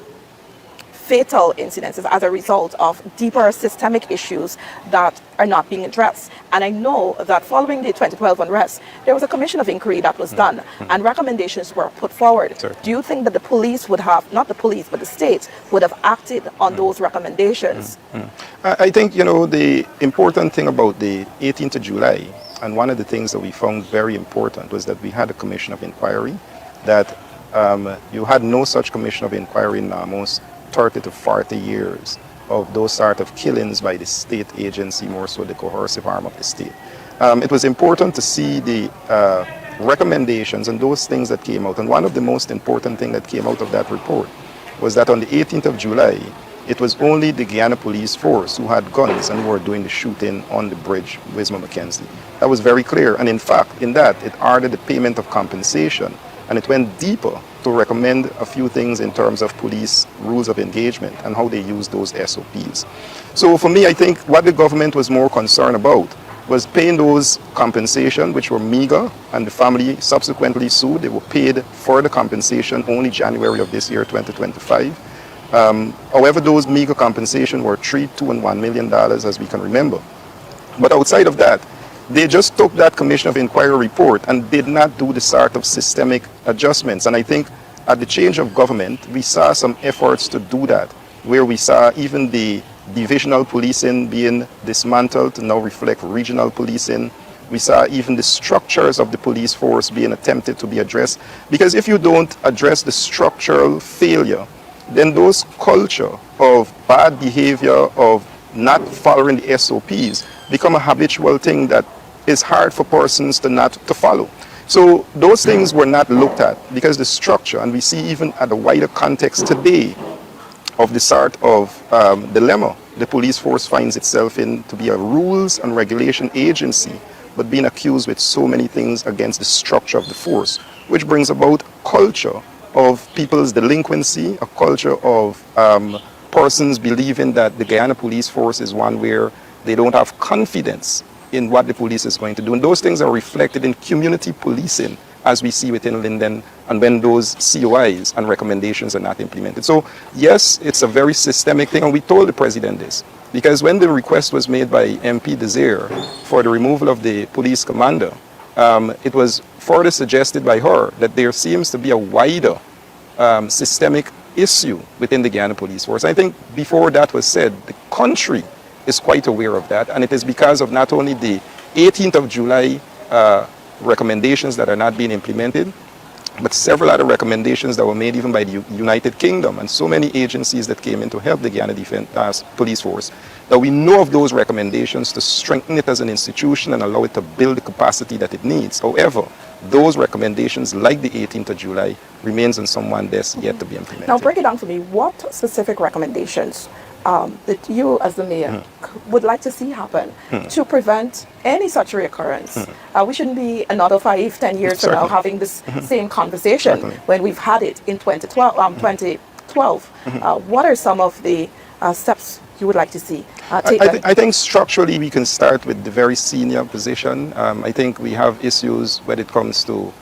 fatal incidences as a result of deeper systemic issues that are not being addressed? And I know that following the 2012 unrest, there was a commission of inquiry that was done and recommendations were put forward. Certainly. Do you think that the police would have, not the police, but the state would have acted on those recommendations? I think, you know, the important thing about the 18th of July, and one of the things that we found very important, was that we had a commission of inquiry, that you had no such commission of inquiry in almost 30 to 40 years of those sort of killings by the state agency, more so the coercive arm of the state. It was important to see the recommendations and those things that came out. And one of the most important things that came out of that report was that on the 18th of July, it was only the Guyana Police Force who had guns and who were doing the shooting on the bridge, Wisma Mackenzie. That was very clear. And in fact, in that, it ordered the payment of compensation. And it went deeper to recommend a few things in terms of police rules of engagement and how they use those SOPs. So for me, I think what the government was more concerned about was paying those compensation, which were meager, and the family subsequently sued. They were paid for the compensation only January of this year, 2025. However, those meager compensation were $3, $2, and $1 million, as we can remember. But outside of that, they just took that Commission of Inquiry report and did not do the sort of systemic adjustments. And I think at the change of government, we saw some efforts to do that, where we saw even the divisional policing being dismantled to now reflect regional policing. We saw even the structures of the police force being attempted to be addressed. Because if you don't address the structural failure, then those culture of bad behavior, of not following the SOPs, become a habitual thing that is hard for persons to not to follow. So those things were not looked at because the structure, and we see even at a wider context today, of the sort of dilemma the police force finds itself in, to be a rules and regulation agency, but being accused with so many things against the structure of the force, which brings about culture of people's delinquency, a culture of persons believing that the Guyana Police Force is one where they don't have confidence in what the police is going to do. And those things are reflected in community policing, as we see within Linden, and when those COIs and recommendations are not implemented. So yes, it's a very systemic thing, and we told the president this, because when the request was made by MP Desir for the removal of the police commander, it was further suggested by her that there seems to be a wider systemic issue within the Guyana Police Force. I think before that was said, the country is quite aware of that, and it is because of not only the 18th of July recommendations that are not being implemented, but several other recommendations that were made even by the United Kingdom and so many agencies that came in to help the Guyana Police Force, that we know of those recommendations to strengthen it as an institution and allow it to build the capacity that it needs. However, those recommendations, like the 18th of July, remains on someone's desk yet to be implemented. Now break it down for me. What specific recommendations that you as the mayor would like to see happen to prevent any such reoccurrence? We shouldn't be another 5-10 years from now having this same conversation when we've had it in 2012. What are some of the steps you would like to see taken? I think structurally we can start with the very senior position. I think we have issues when it comes to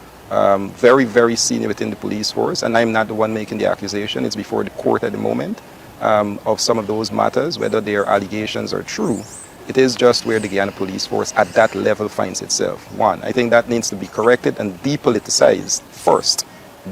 very, very senior within the police force, and I'm not the one making the accusation. It's before the court at the moment. Of some of those matters, whether their allegations are true. It is just where the Guyana Police Force at that level finds itself. One, I think that needs to be corrected and depoliticized first,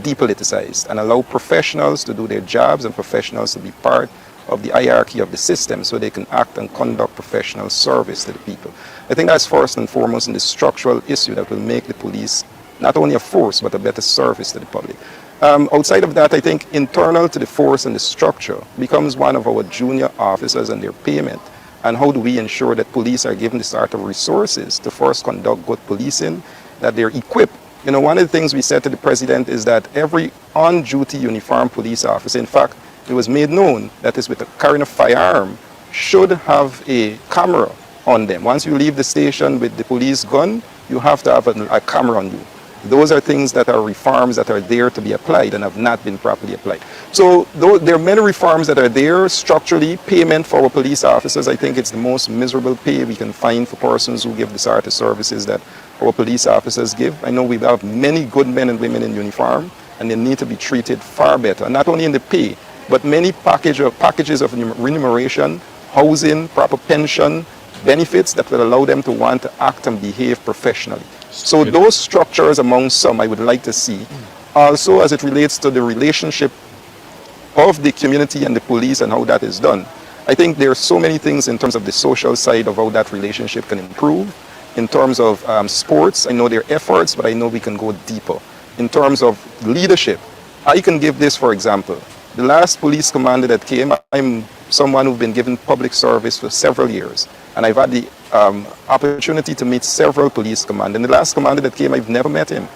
depoliticized, and allow professionals to do their jobs and professionals to be part of the hierarchy of the system so they can act and conduct professional service to the people. I think that's first and foremost in the structural issue that will make the police not only a force but a better service to the public. Outside of that, I think internal to the force and the structure becomes one of our junior officers and their payment. And how do we ensure that police are given the sort of resources to first conduct good policing, that they're equipped. You know, one of the things we said to the president is that every on-duty uniformed police officer, in fact, it was made known that is with a carrying a firearm, should have a camera on them. Once you leave the station with the police gun, you have to have a camera on you. Those are things that are reforms that are there to be applied and have not been properly applied. So there are many reforms that are there structurally. Payment for our police officers, I think it's the most miserable pay we can find for persons who give the sort of services that our police officers give. I know we have many good men and women in uniform, and they need to be treated far better, not only in the pay, but many packages of remuneration, housing, proper pension, benefits that will allow them to want to act and behave professionally. So those structures among some I would like to see. Also, as it relates to the relationship of the community and the police and how that is done, I think there are so many things in terms of the social side of how that relationship can improve. In terms of sports, I know there are efforts, but I know we can go deeper. In terms of leadership, I can give this for example. The last police commander that came, I'm someone who's been given public service for several years, and I've had the opportunity to meet several police commanders. And the last commander that came, I've never met him.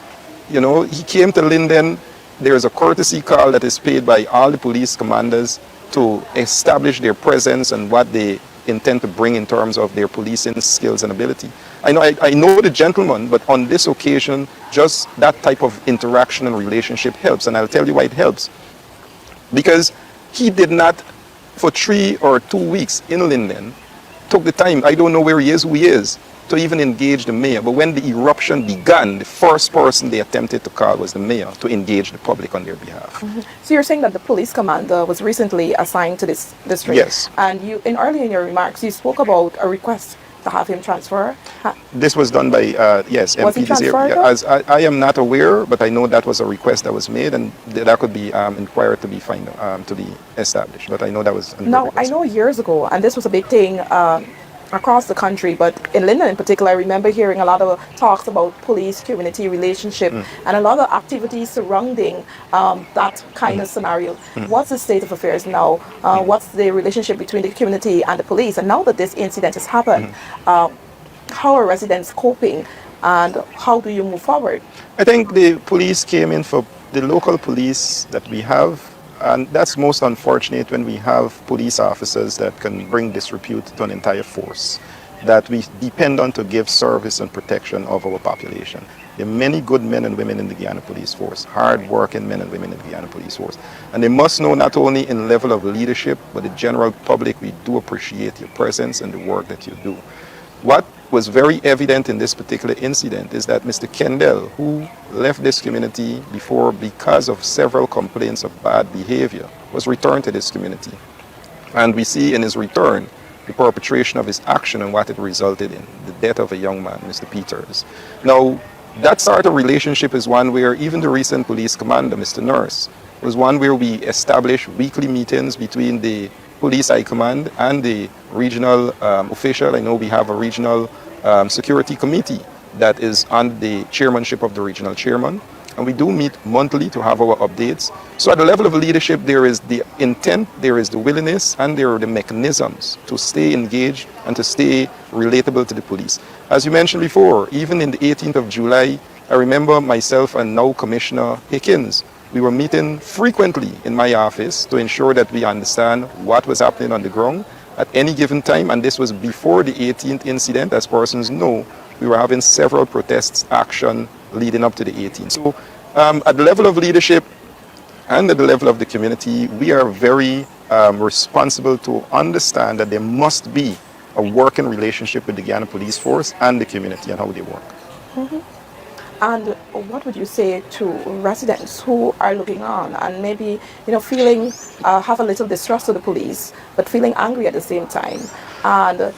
You know, he came to Linden. There is a courtesy call that is paid by all the police commanders to establish their presence and what they intend to bring in terms of their policing skills and ability. I know the gentleman, but on this occasion, just that type of interaction and relationship helps. And I'll tell you why it helps. Because he did not, for 3 or 2 weeks in Linden, took the time, I don't know where he is, who he is, to even engage the mayor. But when the eruption began, the first person they attempted to call was the mayor to engage the public on their behalf. Mm-hmm. So you're saying that the police commander was recently assigned to this district? Yes. And you, earlier in your remarks, you spoke about a request to have him transfer. This was done by, yes, was he transferred? As I am not aware, but I know that was a request that was made, and that could be inquired to be established. But I know that was. Now, I know years ago, and this was a big thing across the country, but in Linden in particular, I remember hearing a lot of talks about police-community relationship and a lot of activities surrounding that kind of scenario. What's the state of affairs now? What's the relationship between the community and the police? And now that this incident has happened, how are residents coping, and how do you move forward? I think the police came in for the local police that we have. And that's most unfortunate when we have police officers that can bring disrepute to an entire force that we depend on to give service and protection of our population. There are many good men and women in the Guyana Police Force, hard-working men and women in the Guyana Police Force. And they must know not only in level of leadership, but the general public, we do appreciate your presence and the work that you do. What was very evident in this particular incident is that Mr. Kendall, who left this community before because of several complaints of bad behavior, was returned to this community. And we see in his return the perpetration of his action and what it resulted in, the death of a young man, Mr. Peters. Now, that sort of relationship is one where even the recent police commander, Mr. Nurse, was one where we established weekly meetings between the police high command and the regional official. I know we have a regional security committee that is under the chairmanship of the regional chairman, and we do meet monthly to have our updates. So at the level of leadership, there is the intent, there is the willingness, and there are the mechanisms to stay engaged and to stay relatable to the police. As you mentioned before, even in the 18th of July, I remember myself and now Commissioner Hickins, we were meeting frequently in my office to ensure that we understand what was happening on the ground at any given time. And this was before the 18th incident. As persons know, we were having several protests, action leading up to the 18th. So at the level of leadership and at the level of the community, we are very responsible to understand that there must be a working relationship with the Guyana Police Force and the community and how they work. Mm-hmm. And what would you say to residents who are looking on and maybe, feeling, have a little distrust of the police, but feeling angry at the same time? And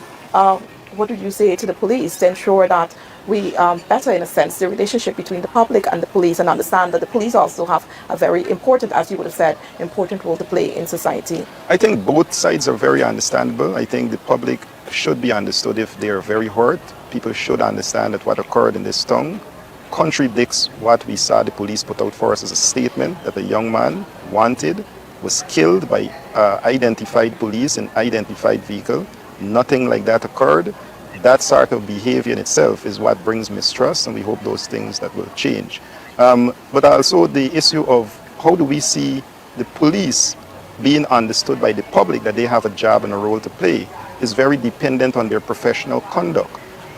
what would you say to the police to ensure that we better, in a sense, the relationship between the public and the police, and understand that the police also have a very important, as you would have said, important role to play in society? I think both sides are very understandable. I think the public should be understood if they are very hurt. People should understand that what occurred in this town contradicts what we saw the police put out for us as a statement that a young man wanted was killed by identified police in identified vehicle. Nothing like that occurred. That sort of behavior in itself is what brings mistrust, and we hope those things that will change. But also the issue of how do we see the police being understood by the public that they have a job and a role to play is very dependent on their professional conduct.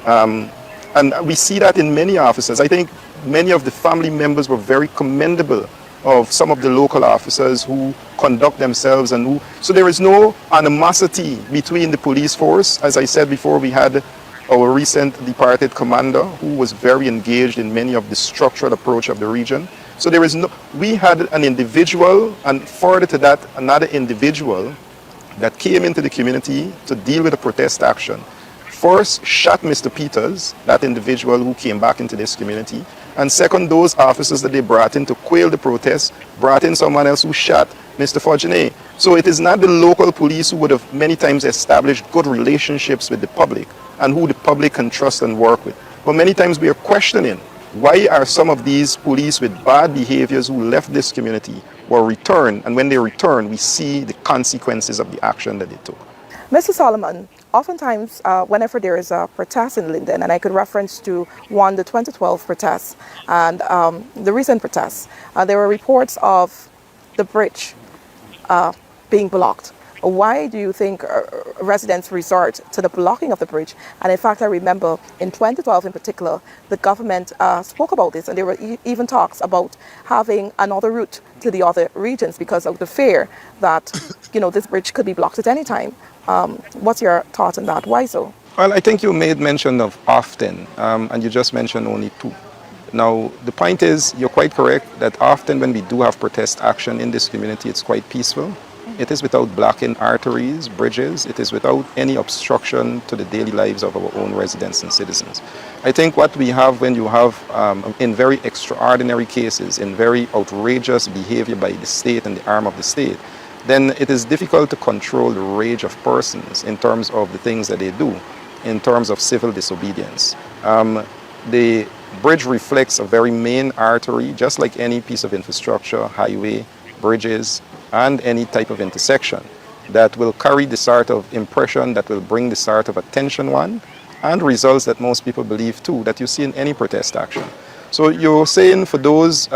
And we see that in many officers. I think many of the family members were very commendable of some of the local officers who conduct themselves and who, so there is no animosity between the police force. As I said before, we had our recent departed commander who was very engaged in many of the structural approach of the region. So there is no, we had an individual, and further to that, another individual that came into the community to deal with a protest action. First, shot Mr. Peters, that individual who came back into this community. And second, those officers that they brought in to quell the protest, brought in someone else who shot Mr. Fortuné. So it is not the local police who would have many times established good relationships with the public and who the public can trust and work with. But many times we are questioning, why are some of these police with bad behaviors who left this community were returned, and when they return, we see the consequences of the action that they took. Mr. Solomon, oftentimes whenever there is a protest in Linden, and I could reference to one, the 2012 protest and the recent protests, there were reports of the bridge being blocked. Why do you think residents resort to the blocking of the bridge? And in fact, I remember in 2012 in particular, the government spoke about this, and there were even talks about having another route to the other regions because of the fear that this bridge could be blocked at any time. What's your thought on that? Why so? Well, I think you made mention of often, and you just mentioned only two. Now, the point is, you're quite correct that often when we do have protest action in this community, it's quite peaceful. It is without blocking arteries, bridges. It is without any obstruction to the daily lives of our own residents and citizens. I think what we have when you have, in very extraordinary cases, in very outrageous behavior by the state and the arm of the state, then it is difficult to control the rage of persons in terms of the things that they do, in terms of civil disobedience. The bridge reflects a very main artery, just like any piece of infrastructure, highway, bridges, and any type of intersection that will carry the sort of impression that will bring the sort of attention one, and results that most people believe too, that you see in any protest action. So you're saying for those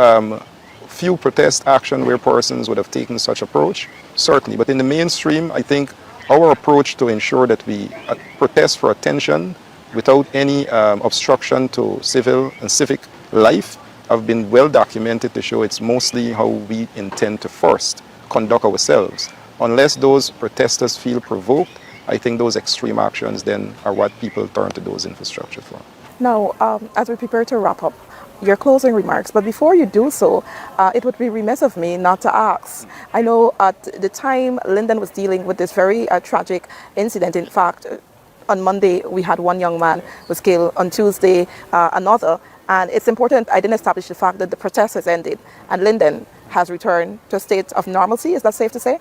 few protest action where persons would have taken such approach, certainly. But in the mainstream, I think our approach to ensure that we protest for attention without any obstruction to civil and civic life have been well documented to show it's mostly how we intend to first conduct ourselves. Unless those protesters feel provoked, I think those extreme actions then are what people turn to those infrastructure for. Now, as we prepare to wrap up, your closing remarks, but before you do so, it would be remiss of me not to ask. I know at the time Linden was dealing with this very tragic incident. In fact, on Monday we had one young man was killed, on Tuesday another, and it's important I didn't establish the fact that the protest has ended and Linden has returned to a state of normalcy. Is that safe to say?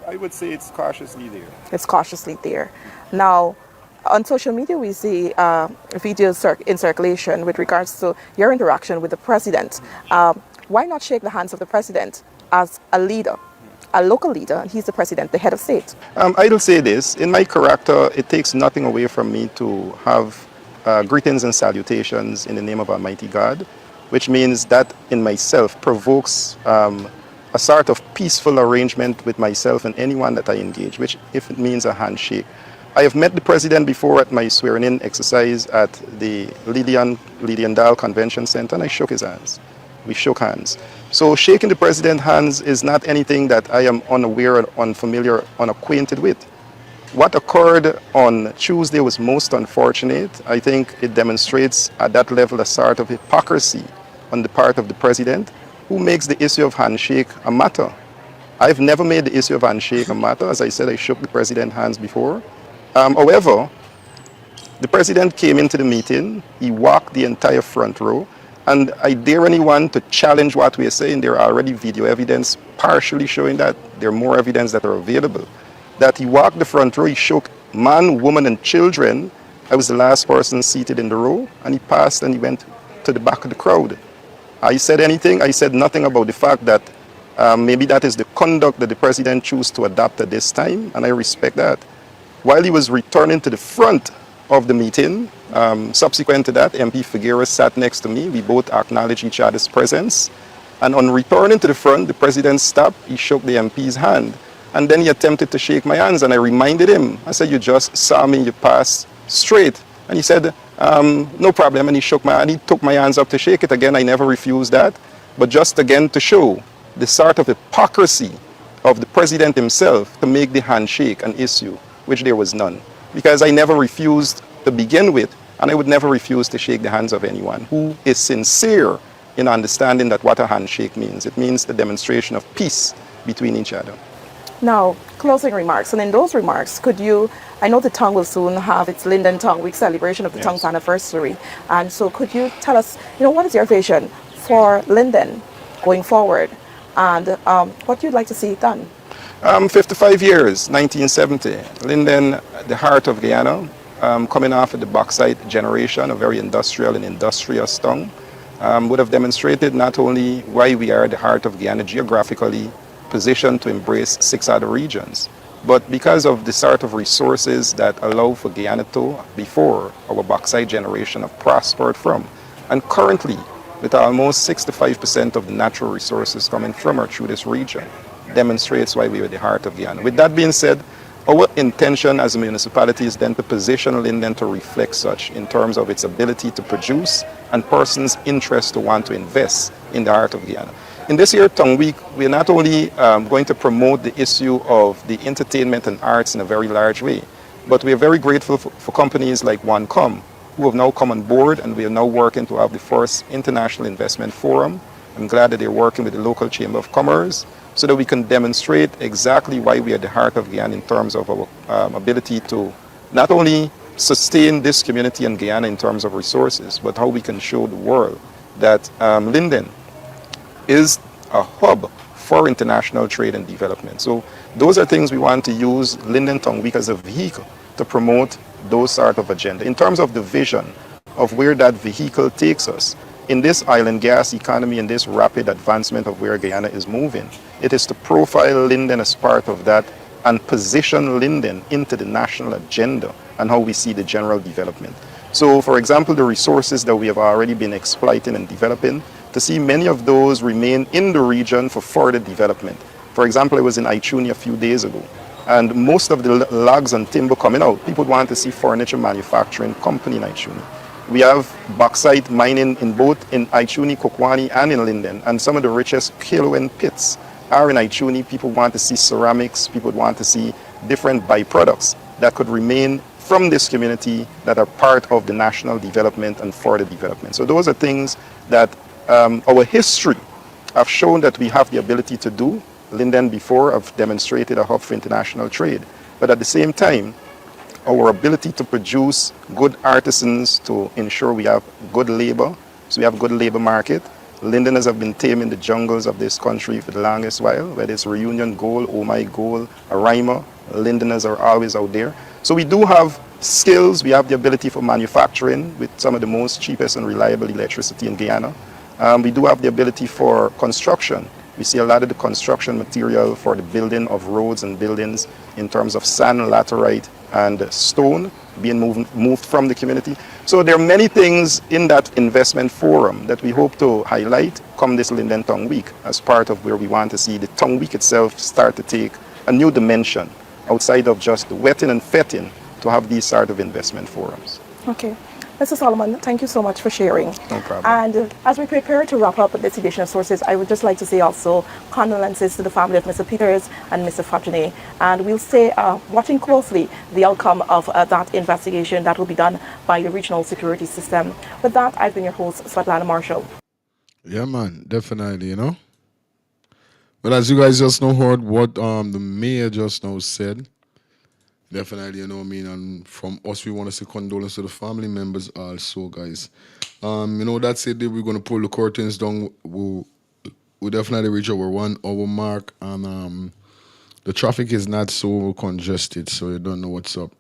I would say it's cautiously there. It's cautiously there. Now, on social media, we see videos in circulation with regards to your interaction with the president. Why not shake the hands of the president as a leader, a local leader, and he's the president, the head of state? I will say this, in my character, it takes nothing away from me to have greetings and salutations in the name of Almighty God, which means that in myself provokes a sort of peaceful arrangement with myself and anyone that I engage, which if it means a handshake. I have met the president before at my swearing-in exercise at the Liliendal Convention Center, and I shook his hands. We shook hands. So shaking the president's hands is not anything that I am unaware, unfamiliar, unacquainted with. What occurred on Tuesday was most unfortunate. I think it demonstrates at that level a sort of hypocrisy on the part of the president, who makes the issue of handshake a matter. I've never made the issue of handshake a matter. As I said, I shook the president's hands before. However, the president came into the meeting, he walked the entire front row, and I dare anyone to challenge what we are saying. There are already video evidence partially showing that. There are more evidence that are available. That he walked the front row, he shook man, woman, and children. I was the last person seated in the row, and he passed and he went to the back of the crowd. I said anything? I said nothing about the fact that maybe that is the conduct that the president chose to adopt at this time, and I respect that. While he was returning to the front of the meeting, subsequent to that, MP Figueres sat next to me. We both acknowledged each other's presence. And on returning to the front, the president stopped, he shook the MP's hand, and then he attempted to shake my hands, and I reminded him. I said, you just saw me, you passed straight. And he said, no problem, and he shook my hand. He took my hands up to shake it again. I never refused that. But just again to show the sort of hypocrisy of the president himself to make the handshake an issue, which there was none. Because I never refused to begin with, and I would never refuse to shake the hands of anyone who is sincere in understanding that what a handshake means. It means the demonstration of peace between each other. Now, closing remarks. And in those remarks, could you, I know the tongue will soon have its Linden Tongue Week celebration of the tongue's anniversary. And so could you tell us, what is your vision for Linden going forward, and what you'd like to see done? 55 years, 1970. Linden, the heart of Guyana, coming off of the bauxite generation, a very industrial and industrious tongue, would have demonstrated not only why we are the heart of Guyana geographically positioned to embrace 6 other regions, but because of the sort of resources that allow for Guyana to, before our bauxite generation, have prospered from. And currently, with almost 65% of the natural resources coming from or through this region, demonstrates why we are the heart of Guyana. With that being said, our intention as a municipality is then to position Linden to reflect such in terms of its ability to produce and persons' interest to want to invest in the heart of Guyana. In this year Tongue Week, we are not only going to promote the issue of the entertainment and arts in a very large way, but we are very grateful for companies like OneCom, who have now come on board, and we are now working to have the first international investment forum. I'm glad that they're working with the local Chamber of Commerce so that we can demonstrate exactly why we are the heart of Guyana in terms of our ability to not only sustain this community in Guyana in terms of resources, but how we can show the world that Linden is a hub for international trade and development. So those are things we want to use Linden Tongue Week as a vehicle to promote those sort of agenda. In terms of the vision of where that vehicle takes us, in this island gas economy and this rapid advancement of where Guyana is moving, it is to profile Linden as part of that and position Linden into the national agenda and how we see the general development. So, for example, the resources that we have already been exploiting and developing, to see many of those remain in the region for further development. For example, I was in Aichuni a few days ago, and most of the logs and timber coming out, people want to see furniture manufacturing company in Aichuni. We have bauxite mining in both in Aichuni, Kokwani, and in Linden, and some of the richest Kiloen pits are in Aichuni. People want to see ceramics, people want to see different byproducts that could remain from this community that are part of the national development and further development. So those are things that our history have shown that we have the ability to do. Linden before have demonstrated a hub for international trade, but at the same time, our ability to produce good artisans to ensure we have good labor, so we have good labor market. Lindeners have been taming the jungles of this country for the longest while, whether it's Reunion Gold, Oh My Gold, Araima, Lindeners are always out there. So we do have skills, we have the ability for manufacturing with some of the most cheapest and reliable electricity in Guyana. We do have the ability for construction. We see a lot of the construction material for the building of roads and buildings in terms of sand, laterite, and stone being moved from the community. So there are many things in that investment forum that we hope to highlight come this Linden Tongue Week as part of where we want to see the Tongue Week itself start to take a new dimension outside of just the wetting and fetting to have these sort of investment forums. Okay. Mr. Solomon, thank you so much for sharing. No problem. And as we prepare to wrap up this edition of Sources, I would just like to say also condolences to the family of Mr. Peters and Mr. Fajane. And we'll stay watching closely the outcome of that investigation that will be done by the regional security system. With that, I've been your host, Svetlana Marshall. Yeah, man, definitely, But as you guys just heard what the mayor just now said, definitely, and from us, we want to say condolence to the family members also, guys. That's it. We're going to pull the curtains down. We'll definitely reach our 1 hour mark, and the traffic is not so congested, so you don't know what's up.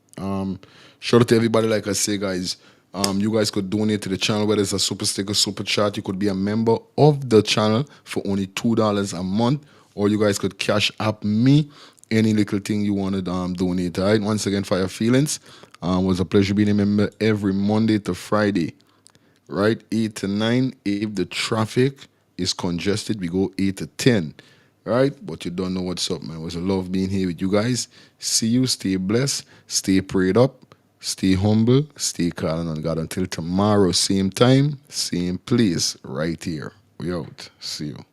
Shout out to everybody, like I say, guys. You guys could donate to the channel, whether it's a super sticker, super chat. You could be a member of the channel for only $2 a month, or you guys could cash app me any little thing you want to donate. All right. Once again, for your feelings, it was a pleasure being a member every Monday to Friday, right? 8 to 9. If the traffic is congested, we go 8 to 10. Right? But you don't know what's up, man. It was a love being here with you guys. See you. Stay blessed. Stay prayed up. Stay humble. Stay calm on God. Until tomorrow, same time, same place, right here. We out. See you.